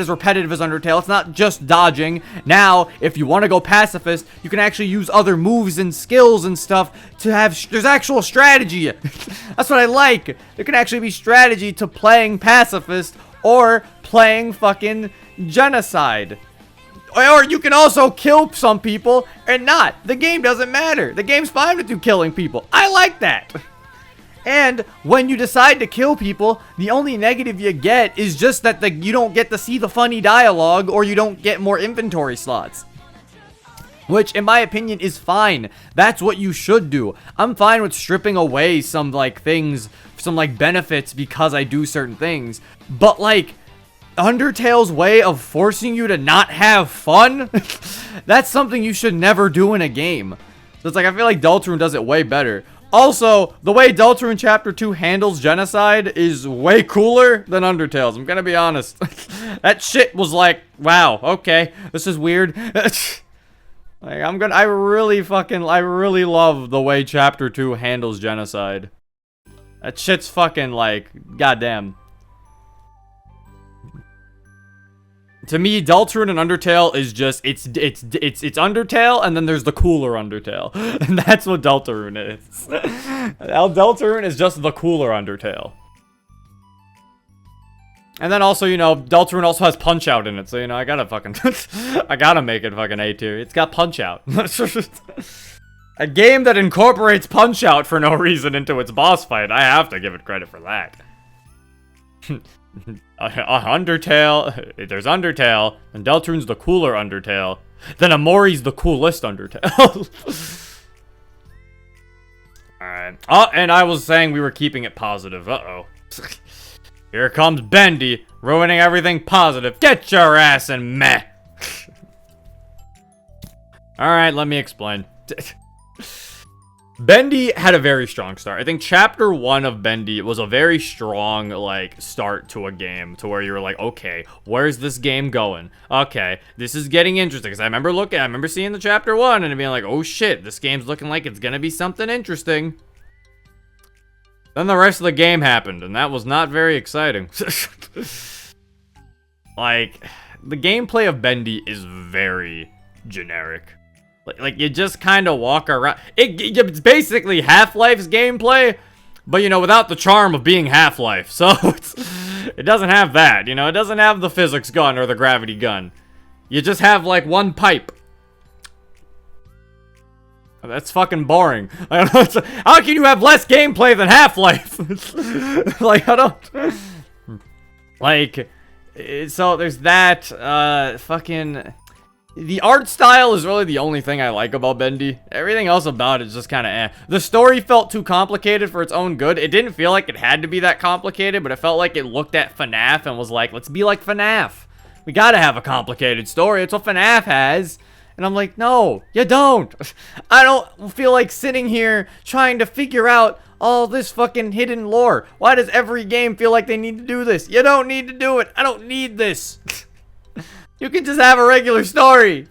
repetitive as Undertale. It's not just dodging. Now, if you want to go pacifist, you can actually use other moves and skills and stuff to have there's actual strategy. That's what I like. There can actually be strategy to playing pacifist or playing fucking genocide. Or you can also kill some people and not. The game doesn't matter. The game's fine with you killing people. I like that. And when you decide to kill people, the only negative you get is just that you don't get to see the funny dialogue or you don't get more inventory slots. Which, in my opinion, is fine. That's what you should do. I'm fine with stripping away some, like, things, some, like, benefits because I do certain things. But, like, Undertale's way of forcing you to not have fun, that's something you should never do in a game. So it's like, I feel like Deltarune does it way better. Also, the way Deltarune Chapter 2 handles genocide is way cooler than Undertale's. I'm gonna be honest. That shit was like, wow, okay, this is weird. Like, I really love the way Chapter 2 handles genocide. That shit's fucking like, goddamn. To me, Deltarune and Undertale is just, it's Undertale, and then there's the cooler Undertale. And that's what Deltarune is. Deltarune is just the cooler Undertale. And then also, you know, Deltarune also has Punch-Out in it, so, you know, I gotta fucking, I gotta make it fucking A tier. It's got Punch-Out. A game that incorporates Punch-Out for no reason into its boss fight. I have to give it credit for that. Undertale, there's Undertale, and Deltarune's the cooler Undertale. Then Amori's the coolest Undertale. Alright. Oh, and I was saying we were keeping it positive. Uh-oh. Here comes Bendy, ruining everything positive. Get your ass in meh. Alright, let me explain. Bendy had a very strong start. I think chapter 1 of Bendy was a very strong, like, start to a game to where you were like, okay, where's this game going? Okay, this is getting interesting. Because I remember seeing the chapter 1 and being like, oh shit, this game's looking like it's gonna be something interesting. Then the rest of the game happened, and that was not very exciting. Like, the gameplay of Bendy is very generic. Like you just kind of walk around. It's basically Half-Life's gameplay, but, you know, without the charm of being Half-Life. So, it doesn't have that, you know? It doesn't have the physics gun or the gravity gun. You just have, like, one pipe. That's fucking boring. I don't know, how can you have less gameplay than Half-Life? Like, I don't... Like, so there's that, fucking... The art style is really the only thing I like about Bendy. Everything else about it is just kind of eh. The story felt too complicated for its own good. It didn't feel like it had to be that complicated, but it felt like it looked at FNAF and was like, let's be like FNAF. We gotta have a complicated story. It's what FNAF has. And I'm like, no, you don't. I don't feel like sitting here trying to figure out all this fucking hidden lore. Why does every game feel like they need to do this? You don't need to do it. I don't need this. You can just have a regular story.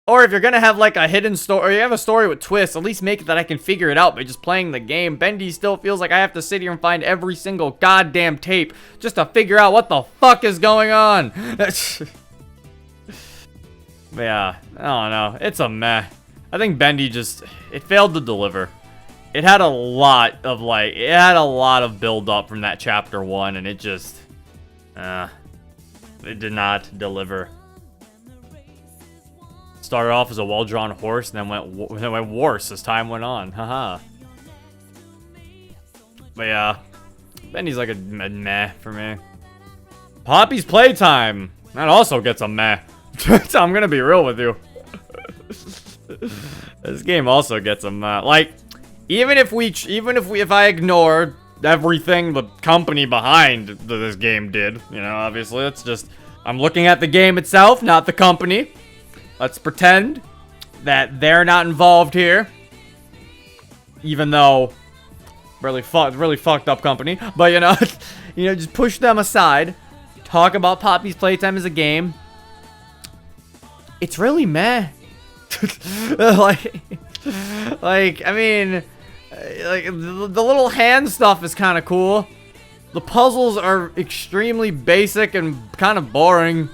Or if you're gonna have like a hidden story, or you have a story with twists, at least make it that I can figure it out by just playing the game. Bendy still feels like I have to sit here and find every single goddamn tape just to figure out what the fuck is going on. But yeah, I don't know. It's a meh. I think Bendy just, it failed to deliver. It had a lot of build up from that chapter 1, and it just, it did not deliver. Started off as a well-drawn horse, and then went worse as time went on. Haha. But yeah, Bendy's like a meh for me. Poppy's Playtime. That also gets a meh. I'm gonna be real with you. This game also gets a meh. Like, if I ignore everything the company behind this game did, you know, obviously it's just, I'm looking at the game itself, not the company. Let's pretend that they're not involved here, even though really fucked up company. But you know, just push them aside. Talk about Poppy's Playtime as a game. It's really meh. like I mean. Like, the little hand stuff is kind of cool. The puzzles are extremely basic and kind of boring.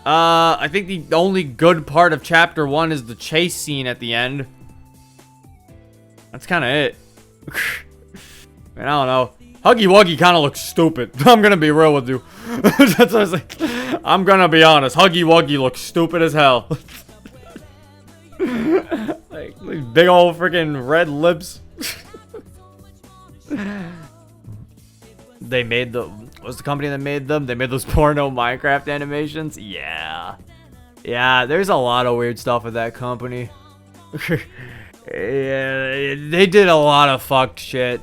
I think the only good part of chapter 1 is the chase scene at the end. That's kind of it. I don't know. Huggy Wuggy kind of looks stupid. I'm gonna be real with you. That's what I was like. I'm gonna be honest. Huggy Wuggy looks stupid as hell. Like big old freaking red lips. They made what's the company that made them? They made those porno Minecraft animations? Yeah. Yeah, there's a lot of weird stuff with that company. Yeah, they did a lot of fucked shit.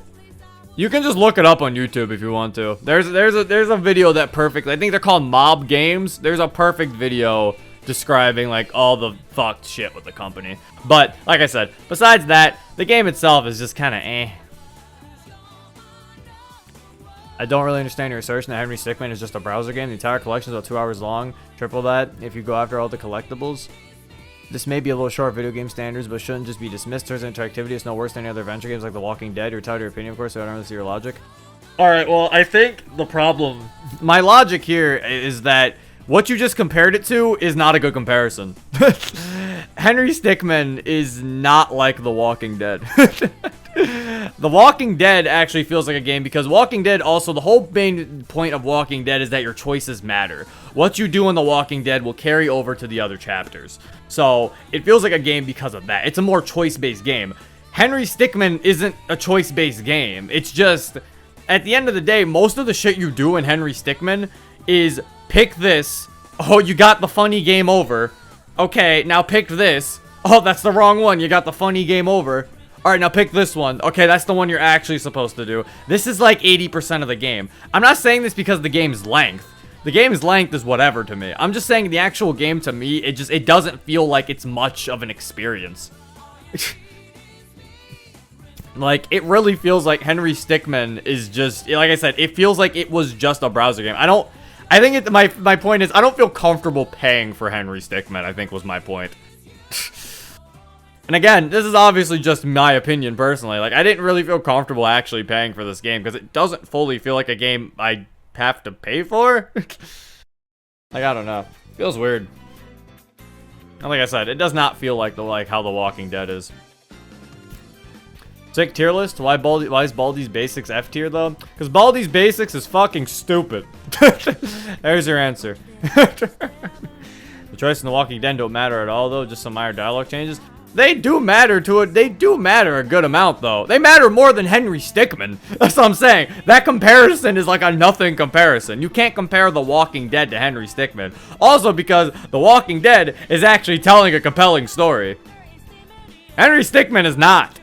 You can just look it up on YouTube if you want to. There's a video that perfectly, I think they're called Mob Games. There's a perfect video describing like all the fucked shit with the company. But like I said, besides that, the game itself is just kind of eh. I don't really understand your assertion that Henry Stickmin is just a browser game. The entire collection is about 2 hours long. Triple that if you go after all the collectibles. This may be a little short video game standards, but shouldn't just be dismissed. Terms of interactivity is no worse than any other adventure games like The Walking Dead. You're entitled to your opinion, of course, so I don't really see your logic. Alright, well, I think the problem... My logic here is that what you just compared it to is not a good comparison. Henry Stickmin is not like The Walking Dead. The Walking Dead actually feels like a game because Walking Dead also, the whole main point of Walking Dead is that your choices matter. What you do in The Walking Dead will carry over to the other chapters. So it feels like a game because of that. It's a more choice-based game. Henry Stickmin isn't a choice-based game. It's just, at the end of the day, most of the shit you do in Henry Stickmin is pick this. Oh, you got the funny game over. Okay, now pick this. Oh, that's the wrong one. You got the funny game over. Alright, now pick this one. Okay, that's the one you're actually supposed to do. This is like 80% of the game. I'm not saying this because of the game's length. The game's length is whatever to me. I'm just saying the actual game to me, it doesn't feel like it's much of an experience. Like, it really feels like Henry Stickmin is just, like I said, it feels like it was just a browser game. I think my point is, I don't feel comfortable paying for Henry Stickmin, I think was my point. And again, this is obviously just my opinion personally. Like, I didn't really feel comfortable actually paying for this game because it doesn't fully feel like a game I have to pay for. Like, I don't know. Feels weird. And like I said, it does not feel like how The Walking Dead is. Sick tier list? Why is Baldi's Basics F tier though? Because Baldi's Basics is fucking stupid. There's your answer. The choice in The Walking Dead don't matter at all though, just some minor dialogue changes. They do matter to it. They do matter a good amount though. They matter more than Henry Stickmin. That's what I'm saying. That comparison is like a nothing comparison. You can't compare The Walking Dead to Henry Stickmin. Also because The Walking Dead is actually telling a compelling story. Henry Stickmin is not.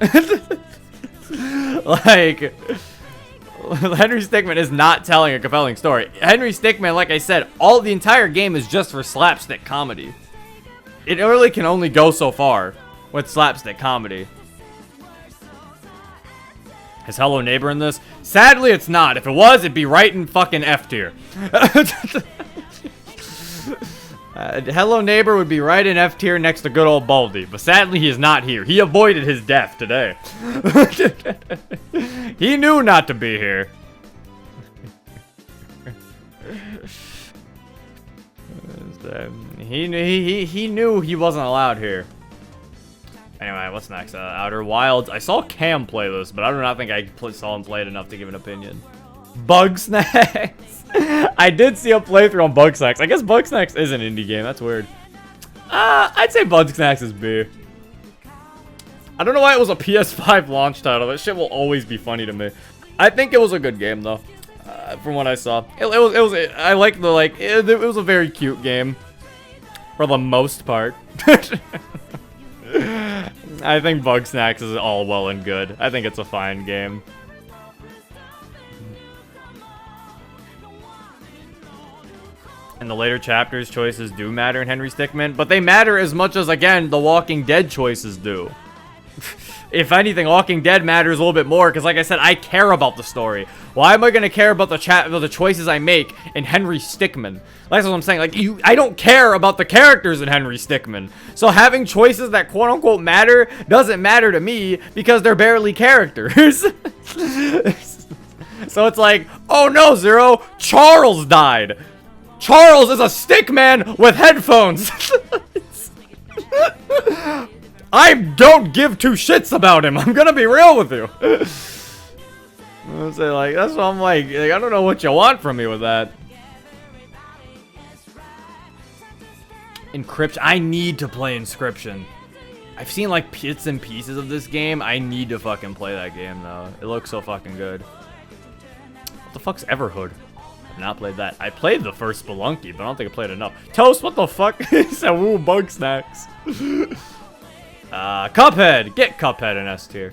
Like, Henry Stickmin is not telling a compelling story. Henry Stickmin, like I said, the entire game is just for slapstick comedy. It really can only go so far with slapstick comedy. Is Hello Neighbor in this? Sadly, it's not. If it was, it'd be right in fucking F tier. Hello Neighbor would be right in F tier next to good old Baldi, but sadly he is not here. He avoided his death today. He knew not to be here. He knew he wasn't allowed here. Anyway, what's next? Outer Wilds. I saw Cam play this, but I do not think I saw him play it enough to give an opinion. Bugsnax. I did see a playthrough on Bugsnax. I guess Bugsnax is an indie game. That's weird. I'd say Bugsnax is B. I don't know why it was a PS5 launch title. That shit will always be funny to me. I think it was a good game though. From what I saw, it was a very cute game for the most part. I think Bugsnax is all well and good. I think it's a fine game. In the later chapters, choices do matter in Henry Stickmin, but they matter as much as, again, the Walking Dead choices do. If anything, Walking Dead matters a little bit more, because like I said, I care about the story. Why am I going to care about the choices I make in Henry Stickmin? That's what I'm saying. Like, I don't care about the characters in Henry Stickmin. So having choices that quote-unquote matter doesn't matter to me, because they're barely characters. So it's like, oh no, Zero, Charles died. Charles is a stickman with headphones. I don't give two shits about him. I'm gonna be real with you. I'm say like that's what I'm like. I don't know what you want from me with that. Encryption. I need to play Inscryption. I've seen like bits and pieces of this game. I need to fucking play that game though. It looks so fucking good. What the fuck's Everhood? I've not played that. I played the first Spelunky, but I don't think I played enough. Toast, what the fuck? He said, woo, Bugsnax. Cuphead. Get Cuphead in S tier.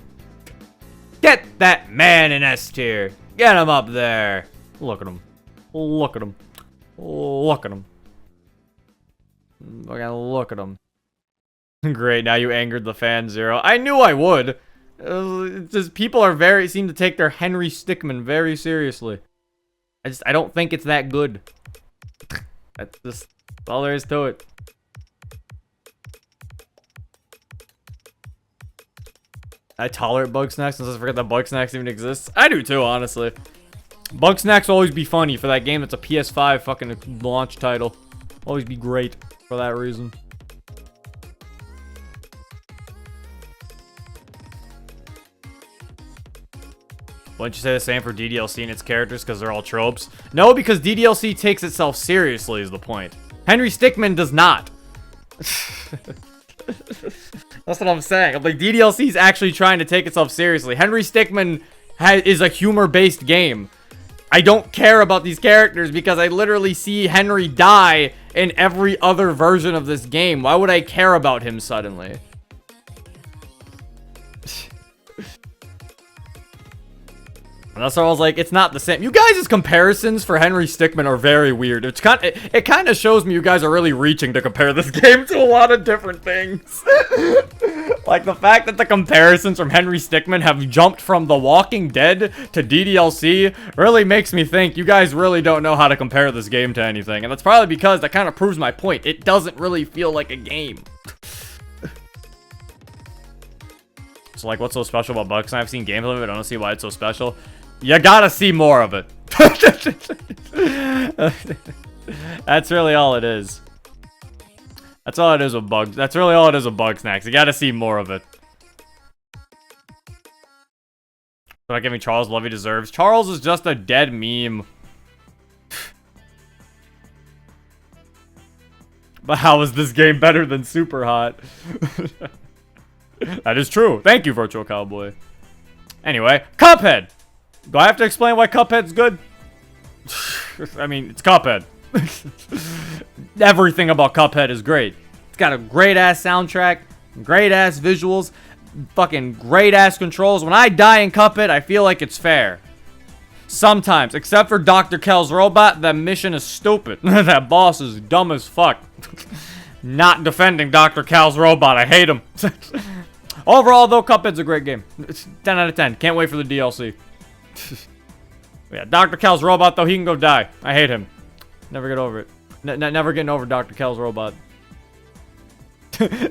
Get that man in S tier. Get him up there. Look at him. Look at him. Look at him. Look at him. Great, now you angered the fan, Zero. I knew I would. It's just people seem to take their Henry Stickmin very seriously. I don't think it's that good. That's just all there is to it. I tolerate Bugsnax since I forget that Bugsnax even exists. I do too, honestly. Bugsnax will always be funny for that game that's a PS5 fucking launch title. Always be great for that reason. Wouldn't you say the same for DDLC and its characters because they're all tropes? No, because DDLC takes itself seriously is the point. Henry Stickmin does not. That's what I'm saying. I'm like, DDLC is actually trying to take itself seriously. Henry Stickmin is a humor-based game. I don't care about these characters because I literally see Henry die in every other version of this game. Why would I care about him suddenly? And that's why I was like, it's not the same. You guys' comparisons for Henry Stickmin are very weird. It kind of shows me you guys are really reaching to compare this game to a lot of different things. Like the fact that the comparisons from Henry Stickmin have jumped from The Walking Dead to DDLC really makes me think you guys really don't know how to compare this game to anything. And that's probably because that kind of proves my point. It doesn't really feel like a game. So like, what's so special about Bugs? I've seen gameplay of it. I don't see why it's so special. You gotta see more of it. That's really all it is. That's all it is with Bugs. That's really all it is with Bugsnax. You gotta see more of it. Don't give me Charles. Love he deserves. Charles is just a dead meme. But how is this game better than Super Hot? That is true. Thank you, Virtual Cowboy. Anyway, Cuphead. Do I have to explain why Cuphead's good? I mean, it's Cuphead. Everything about Cuphead is great. It's got a great-ass soundtrack, great-ass visuals, fucking great-ass controls. When I die in Cuphead, I feel like it's fair. Sometimes, except for Dr. Kel's robot, that mission is stupid. That boss is dumb as fuck. Not defending Dr. Cal's robot. I hate him. Overall, though, Cuphead's a great game. It's 10 out of 10. Can't wait for the DLC. Yeah, Dr. Cal's robot, though, he can go die. I hate him. Never get over it. Never getting over Dr. Cal's robot.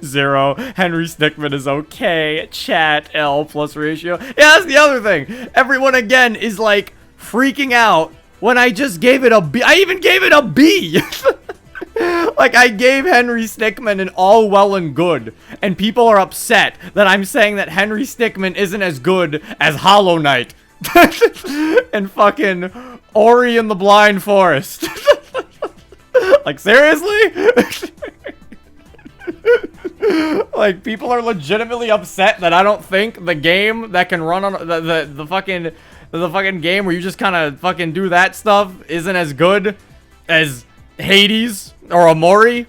0. Henry Stickmin is okay. Chat L plus ratio. Yeah, that's the other thing. Everyone, again, is, like, freaking out when I just gave it a B. I even gave it a B. Like, I gave Henry Stickmin an all well and good, and people are upset that I'm saying that Henry Stickmin isn't as good as Hollow Knight. And fucking Ori and the Blind Forest. Like, seriously? Like, people are legitimately upset that I don't think the game that can run on the fucking game where you just kind of fucking do that stuff isn't as good as Hades or Omori.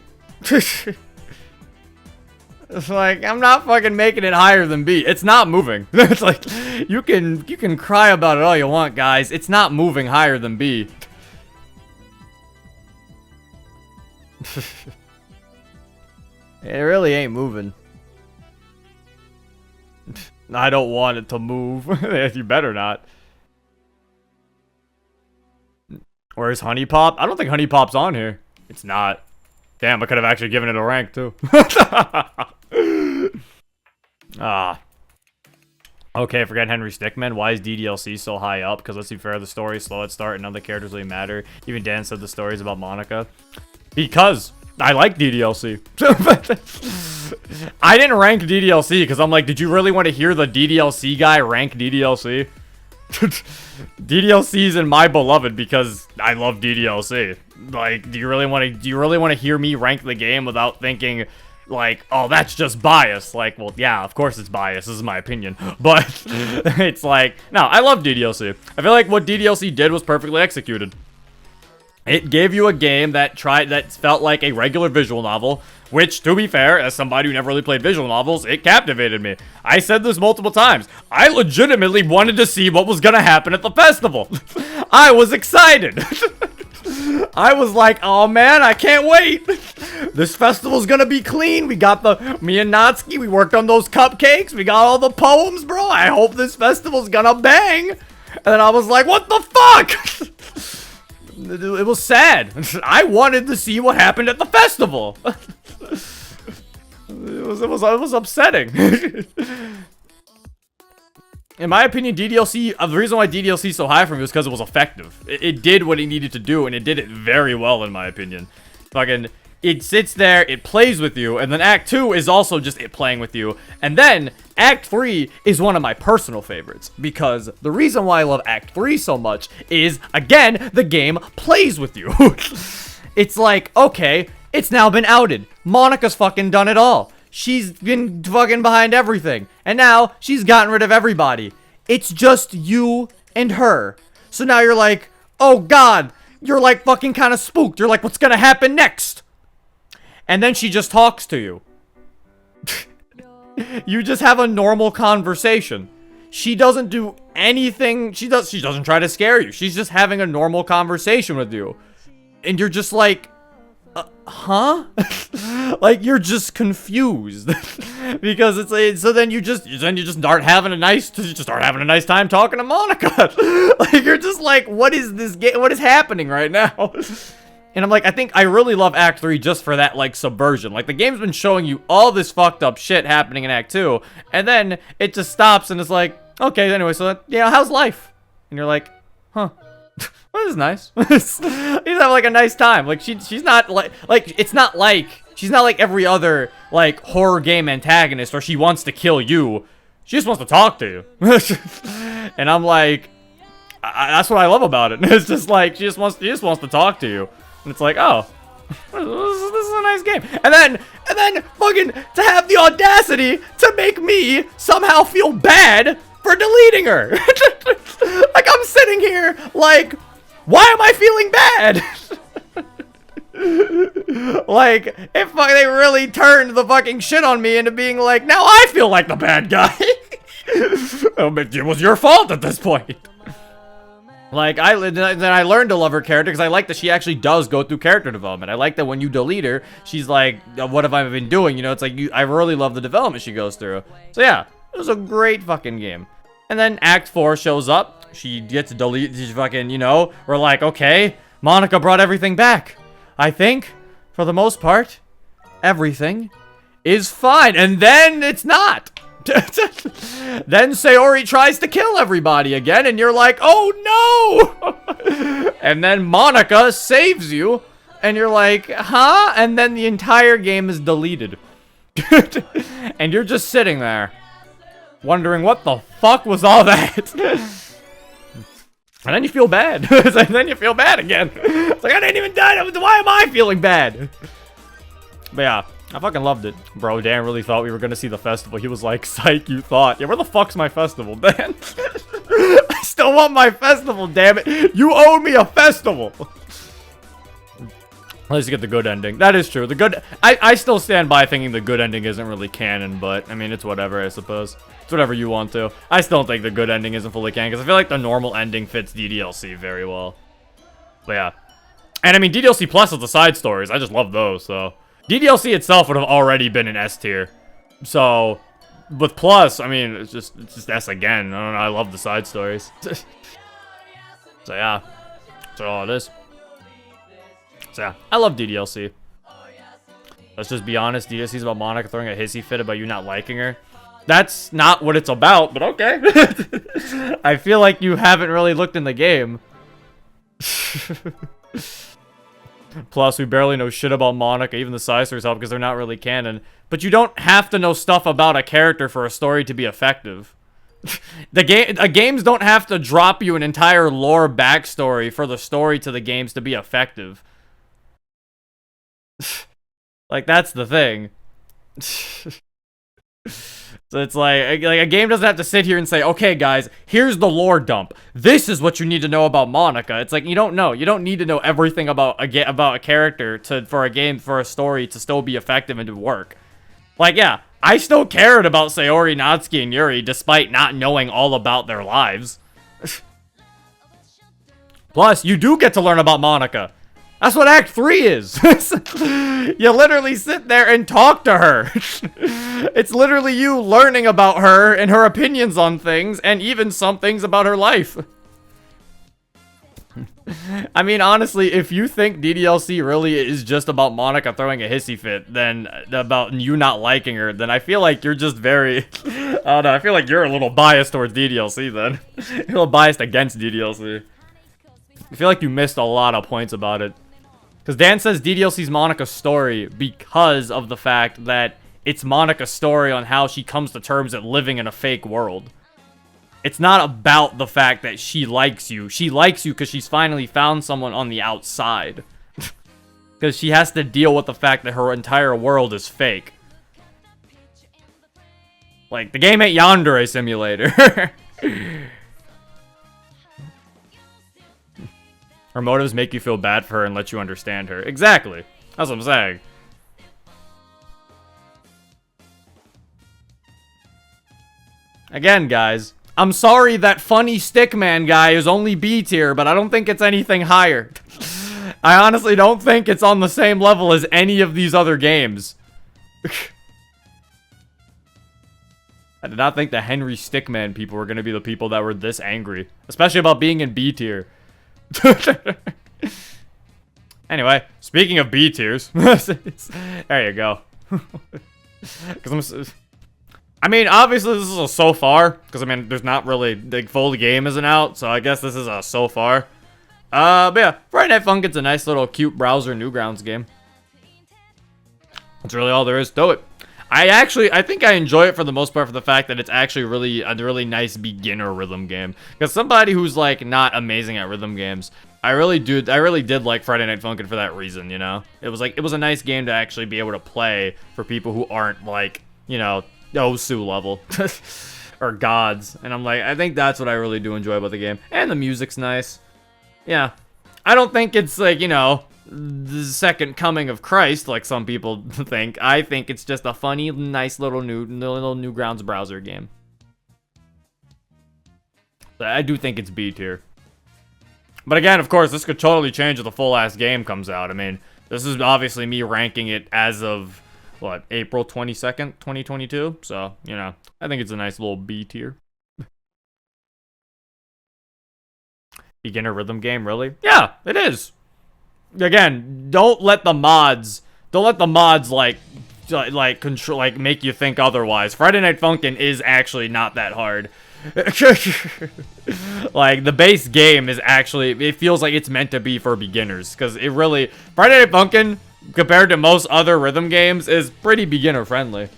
It's like, I'm not fucking making it higher than B. It's not moving. It's like, you can cry about it all you want, guys. It's not moving higher than B. It really ain't moving. I don't want it to move. You better not. Where's Honey Pop? I don't think Honey Pop's on here. It's not. Damn, I could have actually given it a rank, too. Ah. Okay, forget Henry Stickmin. Why is DDLC so high up? Because let's be fair, the story is slow at start and none of the characters really matter. Even Dan said the story is about Monica. Because I like DDLC. I didn't rank DDLC because I'm like, did you really want to hear the DDLC guy rank DDLC? DDLC's in my beloved because I love DDLC. Like, do you really want to hear me rank the game without thinking like, oh, that's just bias? Like, well, yeah, of course it's bias. This is my opinion. But it's like, no, I love DDLC. I feel like what DDLC did was perfectly executed. It gave you a game that felt like a regular visual novel, which, to be fair, as somebody who never really played visual novels, it captivated me. I said this multiple times. I legitimately wanted to see what was gonna happen at the festival. I was excited. I was like, oh man, I can't wait. This festival's gonna be clean. We got me and Natsuki, we worked on those cupcakes. We got all the poems, bro. I hope this festival's gonna bang. And then I was like, what the fuck? It was sad. I wanted to see what happened at the festival. It was upsetting. In my opinion, DDLC, the reason why DDLC is so high for me was because it was effective. It did what it needed to do, and it did it very well, in my opinion. Fucking, it sits there, it plays with you, and then Act 2 is also just it playing with you. And then, Act 3 is one of my personal favorites, because the reason why I love Act 3 so much is, again, the game plays with you. It's like, okay, it's now been outed. Monica's fucking done it all. She's been fucking behind everything. And now, she's gotten rid of everybody. It's just you and her. So now you're like, oh god, you're like fucking kind of spooked. You're like, what's gonna happen next? And then she just talks to you. You just have a normal conversation. she doesn't do anything. She doesn't try to scare you. She's just having a normal conversation with you. And you're just like, huh? Like, you're just confused. Because it's like, so then you just start having a nice time talking to Monica. Like, you're just like, what is this game? What is happening right now? And I'm like, I think I really love Act 3 just for that, like, subversion. Like, the game's been showing you all this fucked up shit happening in Act 2, and then it just stops and it's like, okay, anyway, so, yeah, how's life? And you're like, huh. Well, this is nice. He's having, like, a nice time. Like, she's not, it's not like, she's not like every other, like, horror game antagonist where she wants to kill you. She just wants to talk to you. And I'm like, that's what I love about it. It's just like, she just wants to talk to you. And it's like, oh, this is a nice game. And then fucking to have the audacity to make me somehow feel bad for deleting her. Like, I'm sitting here like, why am I feeling bad? Like, if they really turned the fucking shit on me into being like, now I feel like the bad guy. It was your fault at this point. Like, then I learned to love her character because I like that she actually does go through character development. I like that when you delete her, she's like, what have I been doing? You know, it's like, I really love the development she goes through. So yeah, it was a great fucking game. And then Act 4 shows up. She gets deleted. She's fucking, you know, we're like, okay, Monica brought everything back. I think, for the most part, everything is fine. And then it's not. Then Sayori tries to kill everybody again, and you're like, oh no! And then Monica saves you, and you're like, huh? And then the entire game is deleted. And you're just sitting there, wondering what the fuck was all that? And then you feel bad. And then you feel bad again. It's like, I didn't even die. Why am I feeling bad? But yeah, I fucking loved it. Bro, Dan really thought we were gonna see the festival. He was like, psych, you thought. Yeah, where the fuck's my festival, Dan? I still want my festival, damn it. You owe me a festival. Let's get the good ending. That is true. The good... I still stand by thinking the good ending isn't really canon, but, I mean, it's whatever, I suppose. It's whatever you want to. I still don't think the good ending isn't fully canon, because I feel like the normal ending fits DDLC very well. But yeah. And, I mean, DDLC Plus is the side stories. I just love those, so... DDLC itself would have already been an S tier. So, with Plus, I mean, it's just S again. I don't know, I love the side stories. So yeah, that's all it is. So yeah, I love DDLC. Let's just be honest, DDLC is about Monica throwing a hissy fit about you not liking her. That's not what it's about, but okay. I feel like you haven't really looked in the game. Plus, we barely know shit about Monica, even the side stories help because they're not really canon. But you don't have to know stuff about a character for a story to be effective. Games don't have to drop you an entire lore backstory for the story to the games to be effective. Like, that's the thing. So it's like a game doesn't have to sit here and say, okay, guys, here's the lore dump. This is what you need to know about Monica. It's like, you don't know. You don't need to know everything about a character for a story to still be effective and to work. Like, yeah, I still cared about Sayori, Natsuki, and Yuri despite not knowing all about their lives. Plus, you do get to learn about Monica. That's what Act 3 is. You literally sit there and talk to her. It's literally you learning about her and her opinions on things, and even some things about her life. I mean, honestly, if you think DDLC really is just about Monica throwing a hissy fit, then about you not liking her, then I feel like you're just very... I don't know, I feel like you're a little biased towards DDLC then. You're a little biased against DDLC. I feel like you missed a lot of points about it. Because Dan says DDLC's Monica's story because of the fact that it's Monica's story on how she comes to terms at living in a fake world. It's not about the fact that she likes you. She likes you because she's finally found someone on the outside. Because she has to deal with the fact that her entire world is fake. Like, the game ain't Yandere Simulator. Her motives make you feel bad for her and let you understand her. Exactly. That's what I'm saying. Again, guys, I'm sorry that funny stickman guy is only B tier, but I don't think it's anything higher. I honestly don't think it's on the same level as any of these other games. I did not think the Henry Stickman people were going to be the people that were this angry. Especially about being in B tier. Anyway, speaking of B tiers. There you go. I mean, obviously this is a so far. Because, I mean, there's not really... The full game isn't out. So I guess this is a so far. But yeah, Friday Night Funkin's a nice little cute browser Newgrounds game. That's really all there is to it. I think I enjoy it for the most part for the fact that it's actually really a really nice beginner rhythm game. Because somebody who's like not amazing at rhythm games, I really did like Friday Night Funkin' for that reason, you know? It was a nice game to actually be able to play for people who aren't like, you know, Osu level. Or gods. And I'm like, I think that's what I really do enjoy about the game. And the music's nice. Yeah. I don't think it's like, you know, the second coming of Christ, like some people think. I think it's just a funny, nice little Newgrounds browser game. I do think it's B tier. But again, of course, this could totally change if the full-ass game comes out. I mean, this is obviously me ranking it as of, what, April 22nd, 2022? So, you know, I think it's a nice little B tier. Beginner rhythm game, really? Yeah, it is. Again, don't let the mods like control, like make you think otherwise. Friday Night Funkin' is actually not that hard. Like the base game is actually, it feels like it's meant to be for beginners because it really, Friday Night Funkin' compared to most other rhythm games is pretty beginner friendly.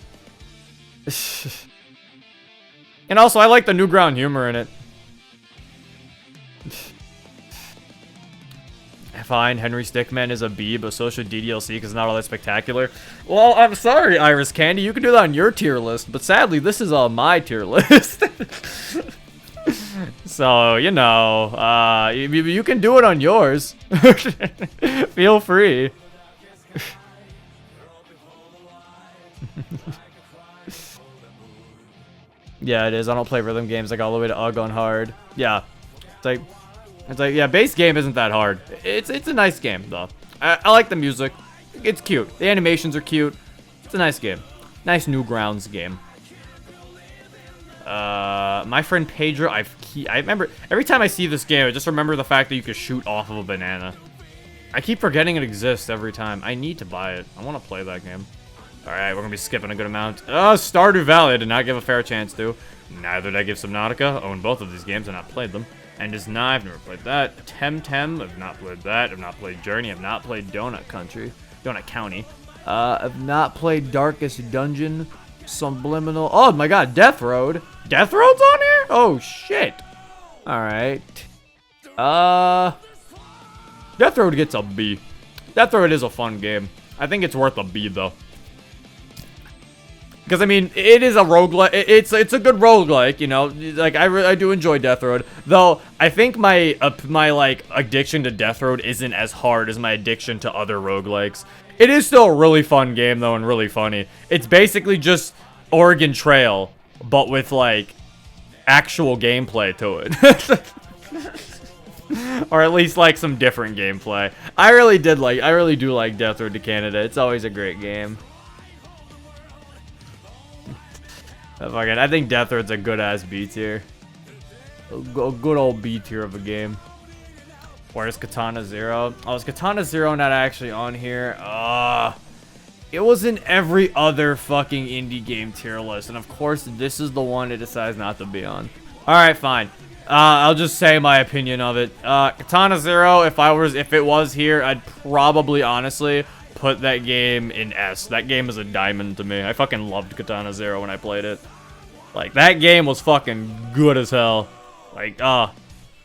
And also I like the Newground humor in it. Fine, Henry Stickman is a B, but so should DDLC because it's not all that spectacular. Well, I'm sorry, Iris Candy. You can do that on your tier list, but sadly, this is on my tier list. So, you know, you can do it on yours. Feel free. Yeah, it is. I don't play rhythm games. I got all the way to UG on hard. Yeah. It's like, yeah, base game isn't that hard. It's a nice game, though. I like the music. It's cute. The animations are cute. It's a nice game. Nice Newgrounds game. My friend Pedro, I remember, every time I see this game, I just remember the fact that you could shoot off of a banana. I keep forgetting it exists every time. I need to buy it. I want to play that game. Alright, we're gonna be skipping a good amount. Stardew Valley, I did not give a fair chance to. Neither did I give Subnautica. Own both of these games, and not played them. Endless Knife, I've never played that. Temtem, I've not played that. I've not played Journey, I've not played Donut County. I've not played Darkest Dungeon, Subliminal. Oh my god, Death Road. Death Road's on here? Oh shit. Alright. Death Road gets a B. Death Road is a fun game. I think it's worth a B though. Because, I mean, it is a roguelike. It's a good roguelike, you know. Like, I do enjoy Death Road. Though, I think my like, addiction to Death Road isn't as hard as my addiction to other roguelikes. It is still a really fun game, though, and really funny. It's basically just Oregon Trail, but with, like, actual gameplay to it. Or at least, like, some different gameplay. I really do like Death Road to Canada. It's always a great game. I think Death Road's a good-ass B tier. A good old B tier of a game. Where's Katana Zero? Oh, is Katana Zero not actually on here? It was in every other fucking indie game tier list. And of course, this is the one it decides not to be on. Alright, fine. I'll just say my opinion of it. Katana Zero, if it was here, I'd probably, honestly, put that game in S. That game is a diamond to me. I fucking loved Katana Zero when I played it. Like, that game was fucking good as hell. Like,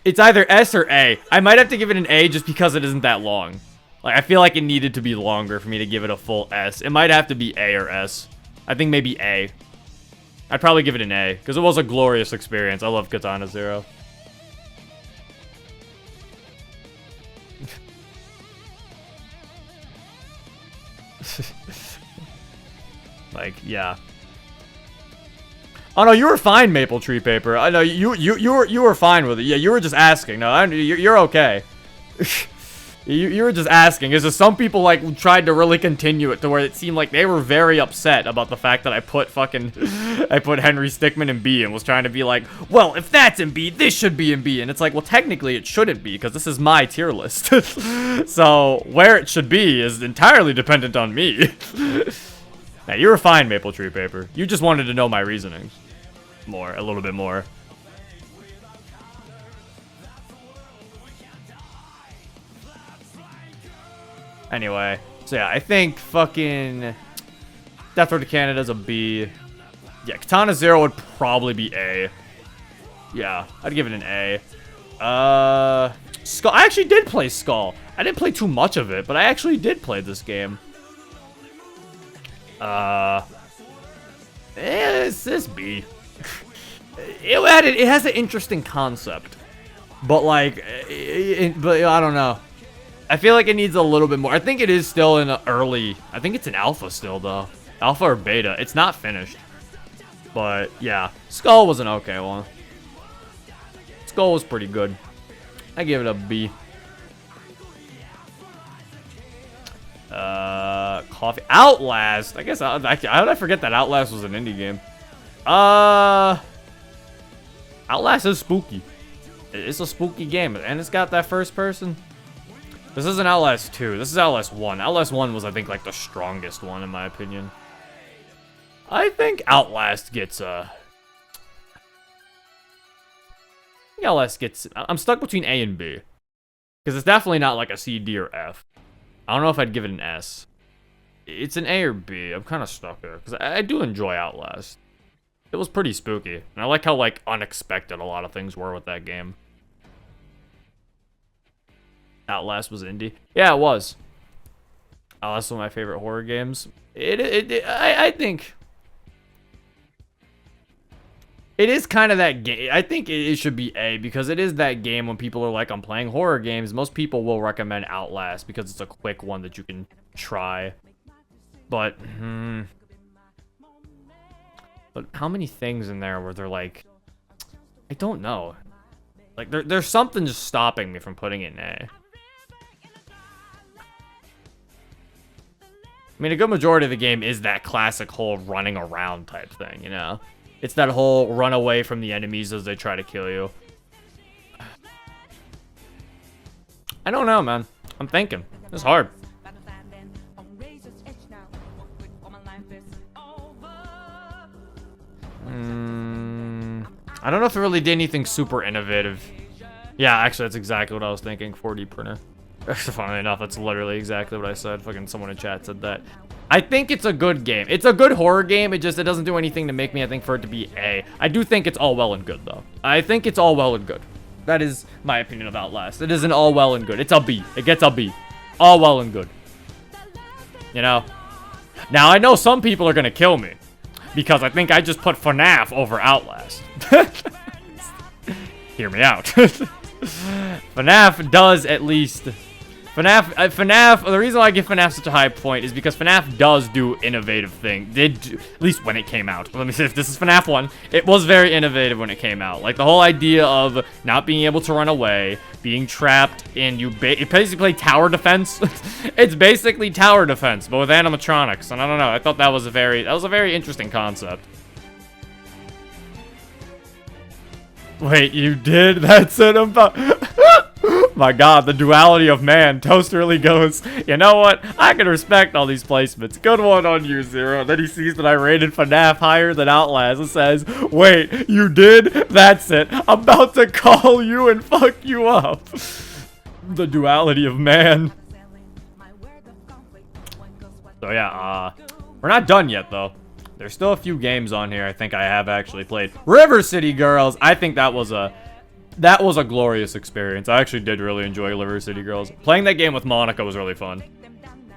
it's either S or A. I might have to give it an A just because it isn't that long. Like, I feel like it needed to be longer for me to give it a full S. It might have to be A or S. I think maybe A. I'd probably give it an A, because it was a glorious experience. I love Katana Zero. Like, yeah. Oh no, you were fine, Maple Tree Paper. I know you were fine with it. Yeah, you were just asking. No, you're okay. You were just asking. It's just some people like tried to really continue it to where it seemed like they were very upset about the fact that I put Henry Stickmin in B and was trying to be like, well, if that's in B, this should be in B. And it's like, well, technically it shouldn't be because this is my tier list. So where it should be is entirely dependent on me. Now, you were fine, Maple Tree Paper. You just wanted to know my reasoning a little bit more. Anyway, so yeah, I think fucking Death Road to Canada's a B. Yeah, Katana Zero would probably be A. Yeah, I'd give it an A. Skull. I actually did play Skull. I didn't play too much of it, but I actually did play this game. It's this B. It has an interesting concept, but like, but I don't know. I feel like it needs a little bit more. I think it is still in an early. I think it's an alpha still though, alpha or beta. It's not finished, but yeah, Skull was an okay one. Skull was pretty good. I give it a B. Coffee. Outlast. I guess how did I forget that Outlast was an indie game? Outlast is spooky. It's a spooky game, and it's got that first person. This isn't Outlast 2. This is Outlast 1. Outlast 1 was, I think, like the strongest one in my opinion. I think Outlast gets I'm stuck between A and B. Because it's definitely not like a C, D, or F. I don't know if I'd give it an S. It's an A or B. I'm kind of stuck there. Because I do enjoy Outlast. It was pretty spooky. And I like how, like, unexpected a lot of things were with that game. Outlast was indie. Yeah, it was. Outlast is one of my favorite horror games. I think... It is kind of that game. I think it should be A because it is that game when people are like, I'm playing horror games. Most people will recommend Outlast because it's a quick one that you can try. But how many things in there where they're like, I don't know. Like there's something just stopping me from putting it in A. I mean, a good majority of the game is that classic whole running around type thing, you know? It's that whole run away from the enemies as they try to kill you. I don't know, man. I'm thinking. It's hard. I don't know if it really did anything super innovative. Yeah, actually, that's exactly what I was thinking. 4D printer. Funnily enough, that's literally exactly what I said. Fucking someone in chat said that. I think it's a good game. It's a good horror game. It doesn't do anything to make me, I think, for it to be A. I do think it's all well and good, though. I think it's all well and good. That is my opinion of Outlast. It isn't all well and good. It's a B. It gets a B. All well and good. You know? Now, I know some people are going to kill me. Because I think I just put FNAF over Outlast. Hear me out. FNAF does at least... FNAF, the reason why I give FNAF such a high point is because FNAF does do innovative things. At least when it came out. Let me say, if this is FNAF 1, it was very innovative when it came out. Like, the whole idea of not being able to run away, being trapped, and you basically tower defense. It's basically tower defense, but with animatronics. And I don't know, I thought that was a very interesting concept. Wait, you did? That's it about... My god, the duality of man. Toast really goes, you know what? I can respect all these placements. Good one on you, Zero. Then he sees that I rated FNAF higher than Outlast and says, wait, you did? That's it. I'm about to call you and fuck you up. The duality of man. So yeah, we're not done yet, though. There's still a few games on here I think I have actually played. River City Girls. I think that was a glorious experience. I actually did really enjoy River City Girls. Playing that game with Monica was really fun.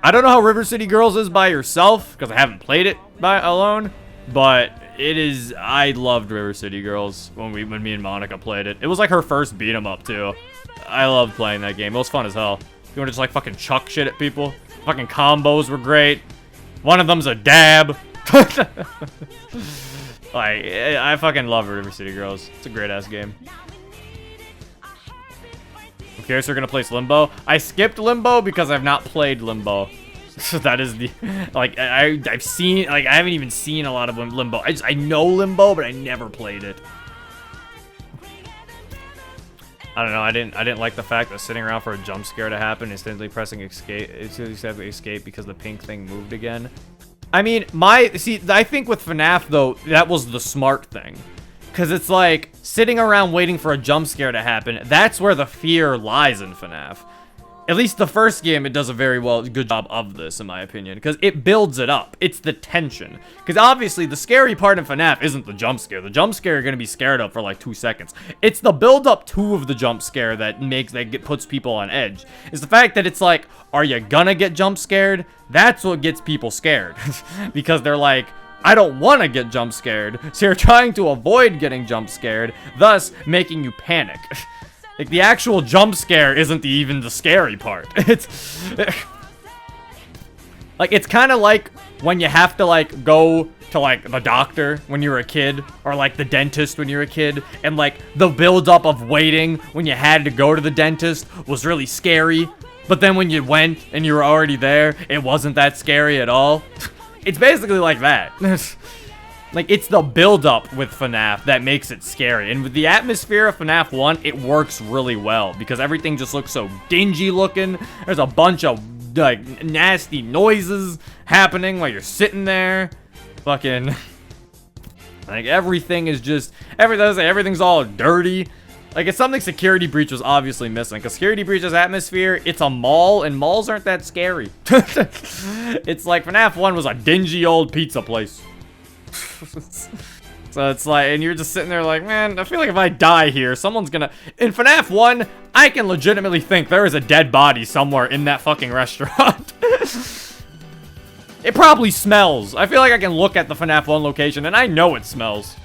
I don't know how River City Girls is by yourself, because I haven't played it alone, but it is... I loved River City Girls when me and Monica played it. It was like her first beat 'em up, too. I loved playing that game. It was fun as hell. You want to just, like, fucking chuck shit at people? Fucking combos were great. One of them's a dab. Like, I fucking love River City Girls. It's a great ass game. I'm curious, we're gonna place Limbo. I skipped Limbo because I've not played Limbo. So that is the, like, I've seen, like, I haven't even seen a lot of Limbo. I know Limbo, but I never played it. I don't know. I didn't like the fact that sitting around for a jump scare to happen, instantly pressing escape because the pink thing moved again. I mean, I think with FNAF though, that was the smart thing. Cause it's like sitting around waiting for a jump scare to happen. That's where the fear lies in FNAF. At least the first game, it does a very good job of this, in my opinion, because it builds it up. It's the tension. Because obviously, the scary part in FNAF isn't the jump scare. The jump scare you're gonna be scared of for like 2 seconds. It's the build up to of the jump scare that puts people on edge. It's the fact that it's like, are you gonna get jump scared? That's what gets people scared, because they're like, I don't want to get jump scared, so you're trying to avoid getting jump scared, thus making you panic. Like, the actual jump scare isn't even the scary part. It's like, it's kind of like when you have to like go to like the doctor when you were a kid, or like the dentist when you were a kid, and like the build up of waiting when you had to go to the dentist was really scary, but then when you went and you were already there, it wasn't that scary at all. It's basically like that. Like, it's the build-up with FNAF that makes it scary. And with the atmosphere of FNAF 1, it works really well. Because everything just looks so dingy looking. There's a bunch of, like, nasty noises happening while you're sitting there. Fucking... Like, everything is just... Everything's all dirty. Like, it's something Security Breach was obviously missing. Because Security Breach's atmosphere, it's a mall, and malls aren't that scary. It's like FNAF 1 was a dingy old pizza place. So it's like, and you're just sitting there like, man, I feel like if I die here, someone's gonna... In FNAF 1, I can legitimately think there is a dead body somewhere in that fucking restaurant. It probably smells. I feel like I can look at the FNAF 1 location, and I know it smells.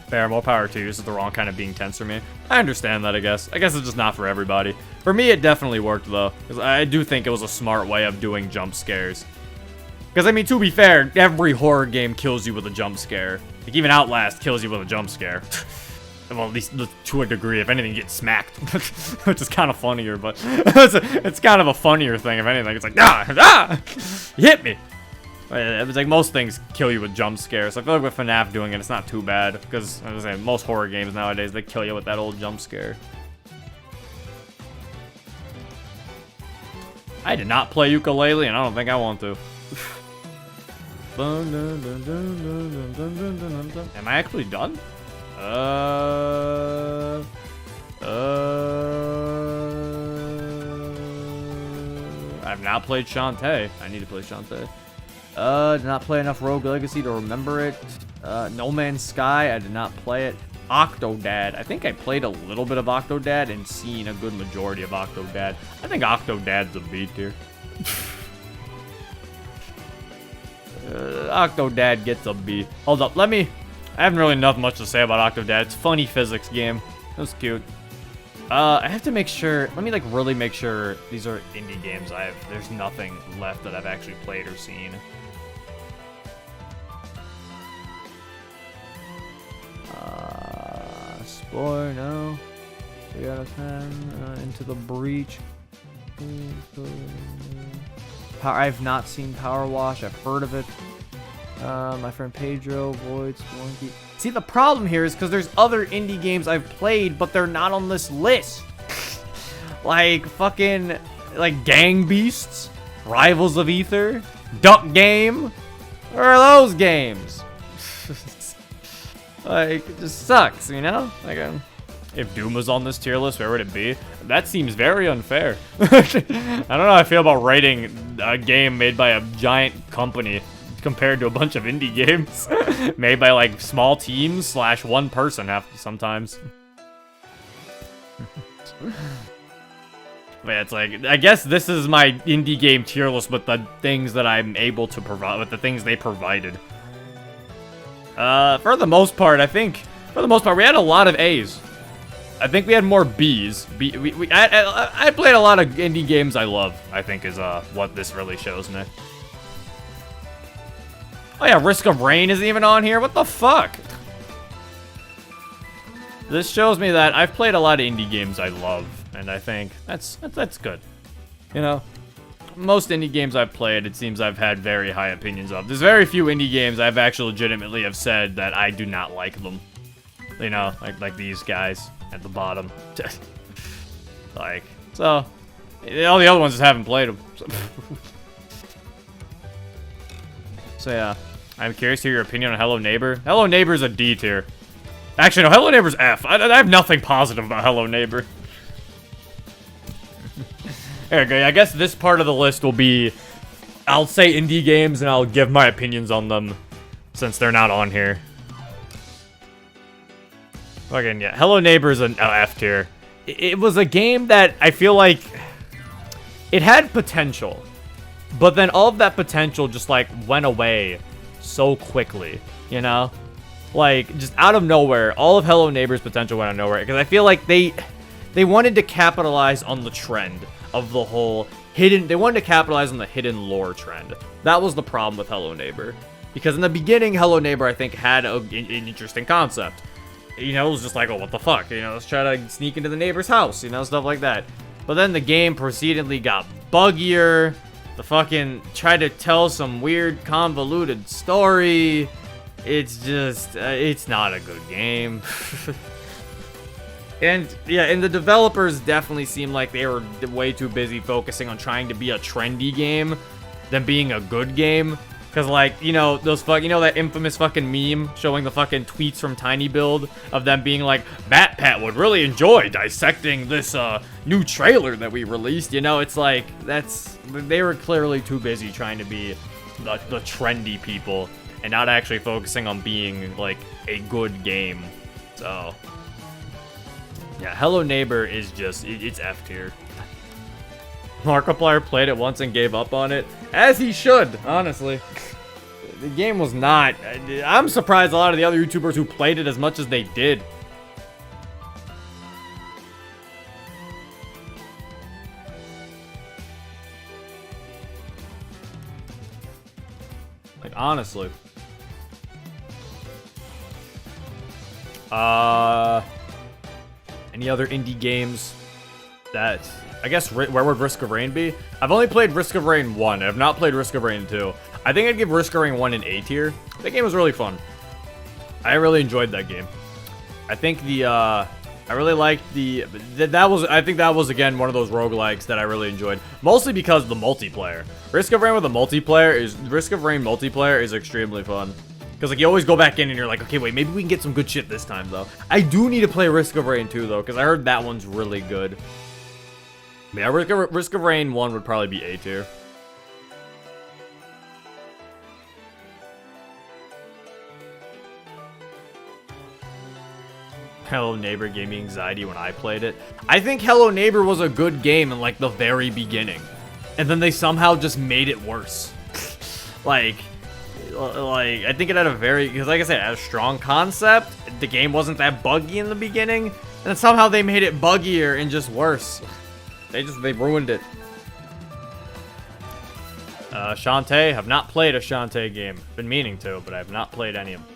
Fair, more power to you. This is the wrong kind of being tense for me. I understand that, I guess. I guess it's just not for everybody. For me, it definitely worked, though. Because I do think it was a smart way of doing jump scares. Because, I mean, to be fair, every horror game kills you with a jump scare. Like, even Outlast kills you with a jump scare. Well, at least to a degree. If anything, you get smacked. Which is kind of funnier, but... it's kind of a funnier thing, if anything. It's like, ah! You hit me! It was like, most things kill you with jump scares. So I feel like with FNAF doing it, it's not too bad. Because, as I say, most horror games nowadays, they kill you with that old jump scare. I did not play ukulele, and I don't think I want to. Am I actually done? I've not played Shantae. I need to play Shantae. Did not play enough Rogue Legacy to remember it. No Man's Sky, I did not play it. Octodad. I think I played a little bit of Octodad and seen a good majority of Octodad. I think Octodad's a B tier. Octodad gets a B. Hold up, I haven't really nothing much to say about Octodad. It's a funny physics game. It was cute. I have to make sure, let me like really make sure these are indie games there's nothing left that I've actually played or seen. Explore, no. 3 out of 10, Into the Breach. I've not seen Power Wash. I've heard of it. My friend Pedro, Void, Spelunky. See, the problem here is because there's other indie games I've played, but they're not on this list. Like, fucking, like, Gang Beasts, Rivals of Ether, Duck Game. Where are those games? Like, it just sucks, you know? Like, if Doom was on this tier list, where would it be? That seems very unfair. I don't know how I feel about rating a game made by a giant company compared to a bunch of indie games made by like small teams / one person sometimes. But yeah, it's like, I guess this is my indie game tier list with the things that I'm able to provide, with the things they provided. For the most part, we had a lot of A's. I think we had more B's. I played a lot of indie games I love, I think is what this really shows me. Oh yeah, Risk of Rain isn't even on here. What the fuck? This shows me that I've played a lot of indie games I love, and I think that's good. You know, most indie games I've played, it seems I've had very high opinions of. There's very few indie games I've actually legitimately have said that I do not like them. You know, like these guys at the bottom. Like, so, all the other ones just haven't played them. So yeah, I'm curious to hear your opinion on Hello Neighbor. Hello Neighbor's a D tier. Actually, no, Hello Neighbor's F. I have nothing positive about Hello Neighbor. There we go. I guess this part of the list will be, I'll say indie games and I'll give my opinions on them since they're not on here. Fucking yeah, Hello Neighbor's an F tier. It was a game that I feel like it had potential, but then all of that potential just like went away so quickly, you know? Like, just out of nowhere, all of Hello Neighbor's potential went out of nowhere. Because I feel like they wanted to capitalize on the trend of the whole hidden... They wanted to capitalize on the hidden lore trend. That was the problem with Hello Neighbor. Because in the beginning, Hello Neighbor, I think, had an interesting concept. You know, it was just like, oh, what the fuck? You know, let's try to sneak into the neighbor's house. You know, stuff like that. But then the game proceedingly got buggier. The fucking... tried to tell some weird, convoluted story... It's just, it's not a good game. And, yeah, and the developers definitely seem like they were way too busy focusing on trying to be a trendy game than being a good game. Because, like, you know, that infamous fucking meme showing the fucking tweets from TinyBuild of them being like, MatPat would really enjoy dissecting this, new trailer that we released. You know, it's like, they were clearly too busy trying to be the trendy people. And not actually focusing on being, like, a good game. So, yeah, Hello Neighbor is just, it's F tier. Markiplier played it once and gave up on it. As he should, honestly. The game was not... I'm surprised a lot of the other YouTubers who played it as much as they did. Like, honestly. Any other indie games that... I guess, where would Risk of Rain be? I've only played Risk of Rain 1. I have not played Risk of Rain 2. I think I'd give Risk of Rain 1 an A tier. That game was really fun. I really enjoyed that game. I think I really liked I think that was, again, one of those roguelikes that I really enjoyed. Mostly because of the multiplayer. Risk of Rain multiplayer is extremely fun. Because, like, you always go back in and you're like, okay, wait, maybe we can get some good shit this time, though. I do need to play Risk of Rain 2, though, because I heard that one's really good. Yeah, Risk of Rain 1 would probably be A tier. Hello Neighbor gave me anxiety when I played it. I think Hello Neighbor was a good game in, like, the very beginning. And then they somehow just made it worse. Like, I think it had because like I said, it had a strong concept. The game wasn't that buggy in the beginning. And then somehow they made it buggier and just worse. They ruined it. Shantae, have not played a Shantae game. Been meaning to, but I have not played any of them.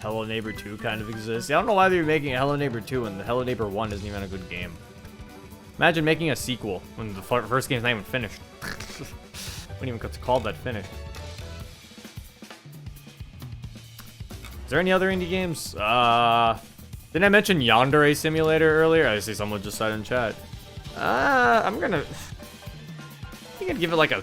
Hello Neighbor 2 kind of exists. I don't know why they're making a Hello Neighbor 2 and the Hello Neighbor 1 isn't even a good game. Imagine making a sequel when the first game's not even finished. Wouldn't even call that finished. Is there any other indie games? Didn't I mention Yandere Simulator earlier? I see someone just said in chat. I think I'd give it like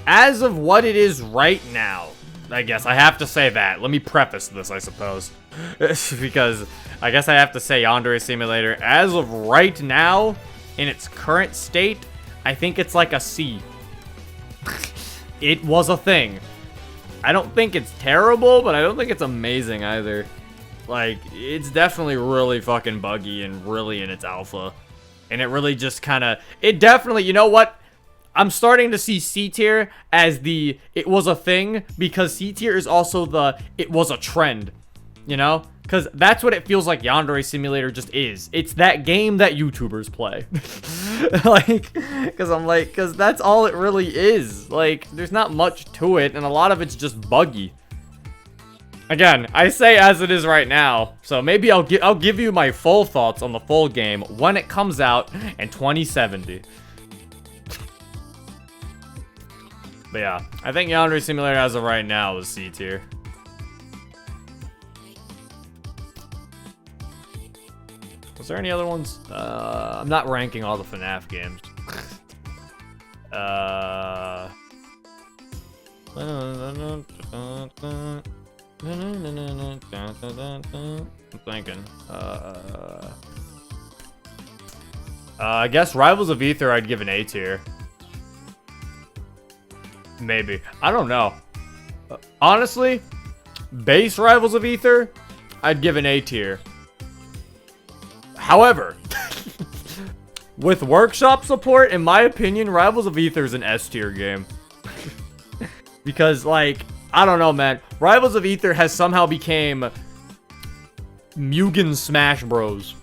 as of what it is right now, I guess I have to say that. Let me preface this, I suppose. Because I guess I have to say Yandere Simulator, as of right now, in its current state, I think it's like a C. It was a thing. I don't think it's terrible, but I don't think it's amazing either. Like, it's definitely really fucking buggy and really in its alpha. And it really just kind of... It definitely... You know what? I'm starting to see C tier as it was a thing, because C tier is also it was a trend. You know? Because that's what it feels like Yandere Simulator just is. It's that game that YouTubers play. Like, because that's all it really is. Like, there's not much to it, and a lot of it's just buggy. Again, I say as it is right now, so maybe I'll give you my full thoughts on the full game when it comes out in 2070. But yeah, I think Yandere Simulator as of right now is C tier. Was there any other ones? I'm not ranking all the FNAF games. I'm thinking. I guess Rivals of Aether I'd give an A tier. Maybe. I don't know. Honestly, base Rivals of Aether, I'd give an A tier. However, with workshop support, in my opinion, Rivals of Aether is an S tier game. Because, like, I don't know, man. Rivals of Aether has somehow became Mugen Smash Bros.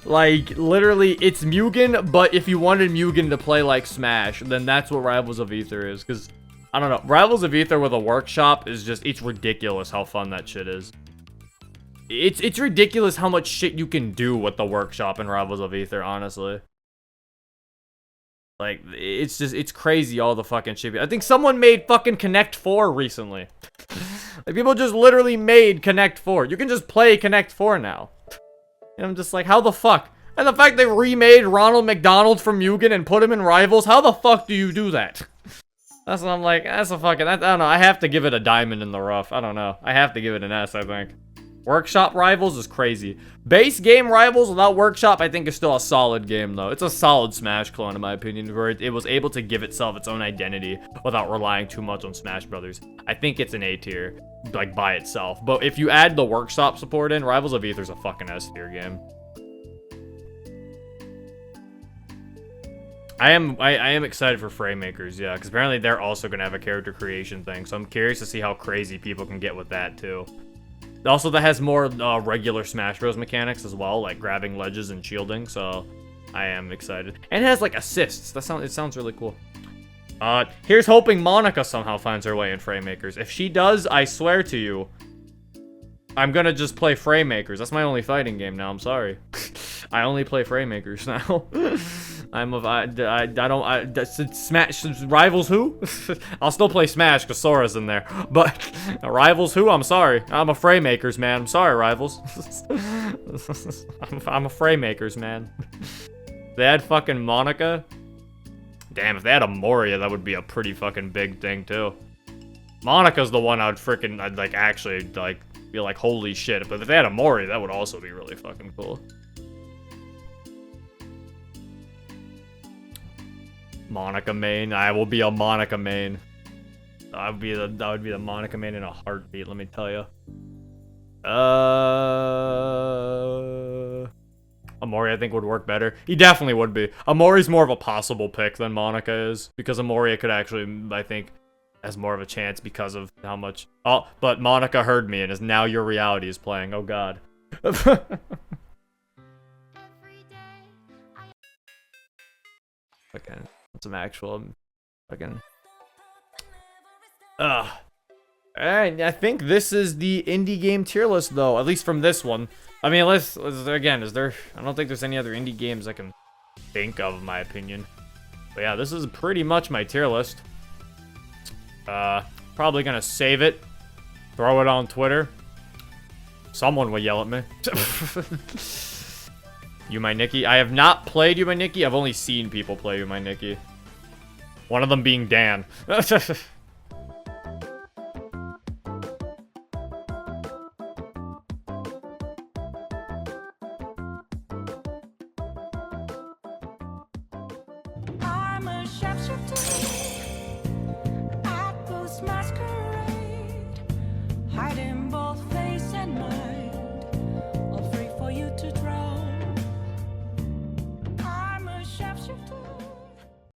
Like, literally, it's Mugen, but if you wanted Mugen to play like Smash, then that's what Rivals of Aether is. Because, I don't know, Rivals of Aether with a workshop is just, it's ridiculous how fun that shit is. It's ridiculous how much shit you can do with the workshop in Rivals of Aether, honestly. Like, it's crazy all the fucking shit. I think someone made fucking Connect 4 recently. Like, people just literally made Connect 4. You can just play Connect 4 now. And I'm just like, how the fuck? And the fact they remade Ronald McDonald from Mugen and put him in Rivals, how the fuck do you do that? That's what I'm like, that's a fucking, I don't know, I have to give it a diamond in the rough. I don't know. I have to give it an S, I think. Workshop Rivals is crazy. Base game Rivals without Workshop, I think, is still a solid game, though. It's a solid Smash clone, in my opinion, where it was able to give itself its own identity without relying too much on Smash Brothers. I think it's an A tier, like, by itself. But if you add the Workshop support in, Rivals of Aether's a fucking S tier game. I am excited for Framemakers, yeah, because apparently they're also going to have a character creation thing, so I'm curious to see how crazy people can get with that, too. Also, that has more regular Smash Bros. Mechanics as well, like grabbing ledges and shielding, so I am excited. And it has, like, assists. It sounds really cool. Here's hoping Monica somehow finds her way in Framemakers. If she does, I swear to you, I'm gonna just play Framemakers. That's my only fighting game now, I'm sorry. I only play Framemakers now. Smash Rivals who? I'll still play Smash because Sora's in there. But Rivals who? I'm sorry. I'm a Framemakers man. I'm sorry, Rivals. I'm a Framemakers man. They had fucking Monica. Damn, if they had a Moria, that would be a pretty fucking big thing too. Monica's the one I'd like actually like be like holy shit. But if they had a Moria, that would also be really fucking cool. Monica main. I will be a Monica main. That would be the Monica main in a heartbeat, let me tell you. Amori I think would work better. He definitely would be. Amori's more of a possible pick than Monica is, because Amori could actually, I think, has more of a chance because of how much. Oh, but Monica heard me and is now your reality is playing. Oh god. Okay. Some actual fucking Alright, I think this is the indie game tier list though, at least from this one. I mean, again, I don't think there's any other indie games I can think of, in my opinion. But yeah, this is pretty much my tier list. Probably gonna save it, throw it on Twitter. Someone will yell at me. You My Nikki. I have not played You My Nikki. I've only seen people play You My Nikki. One of them being Dan.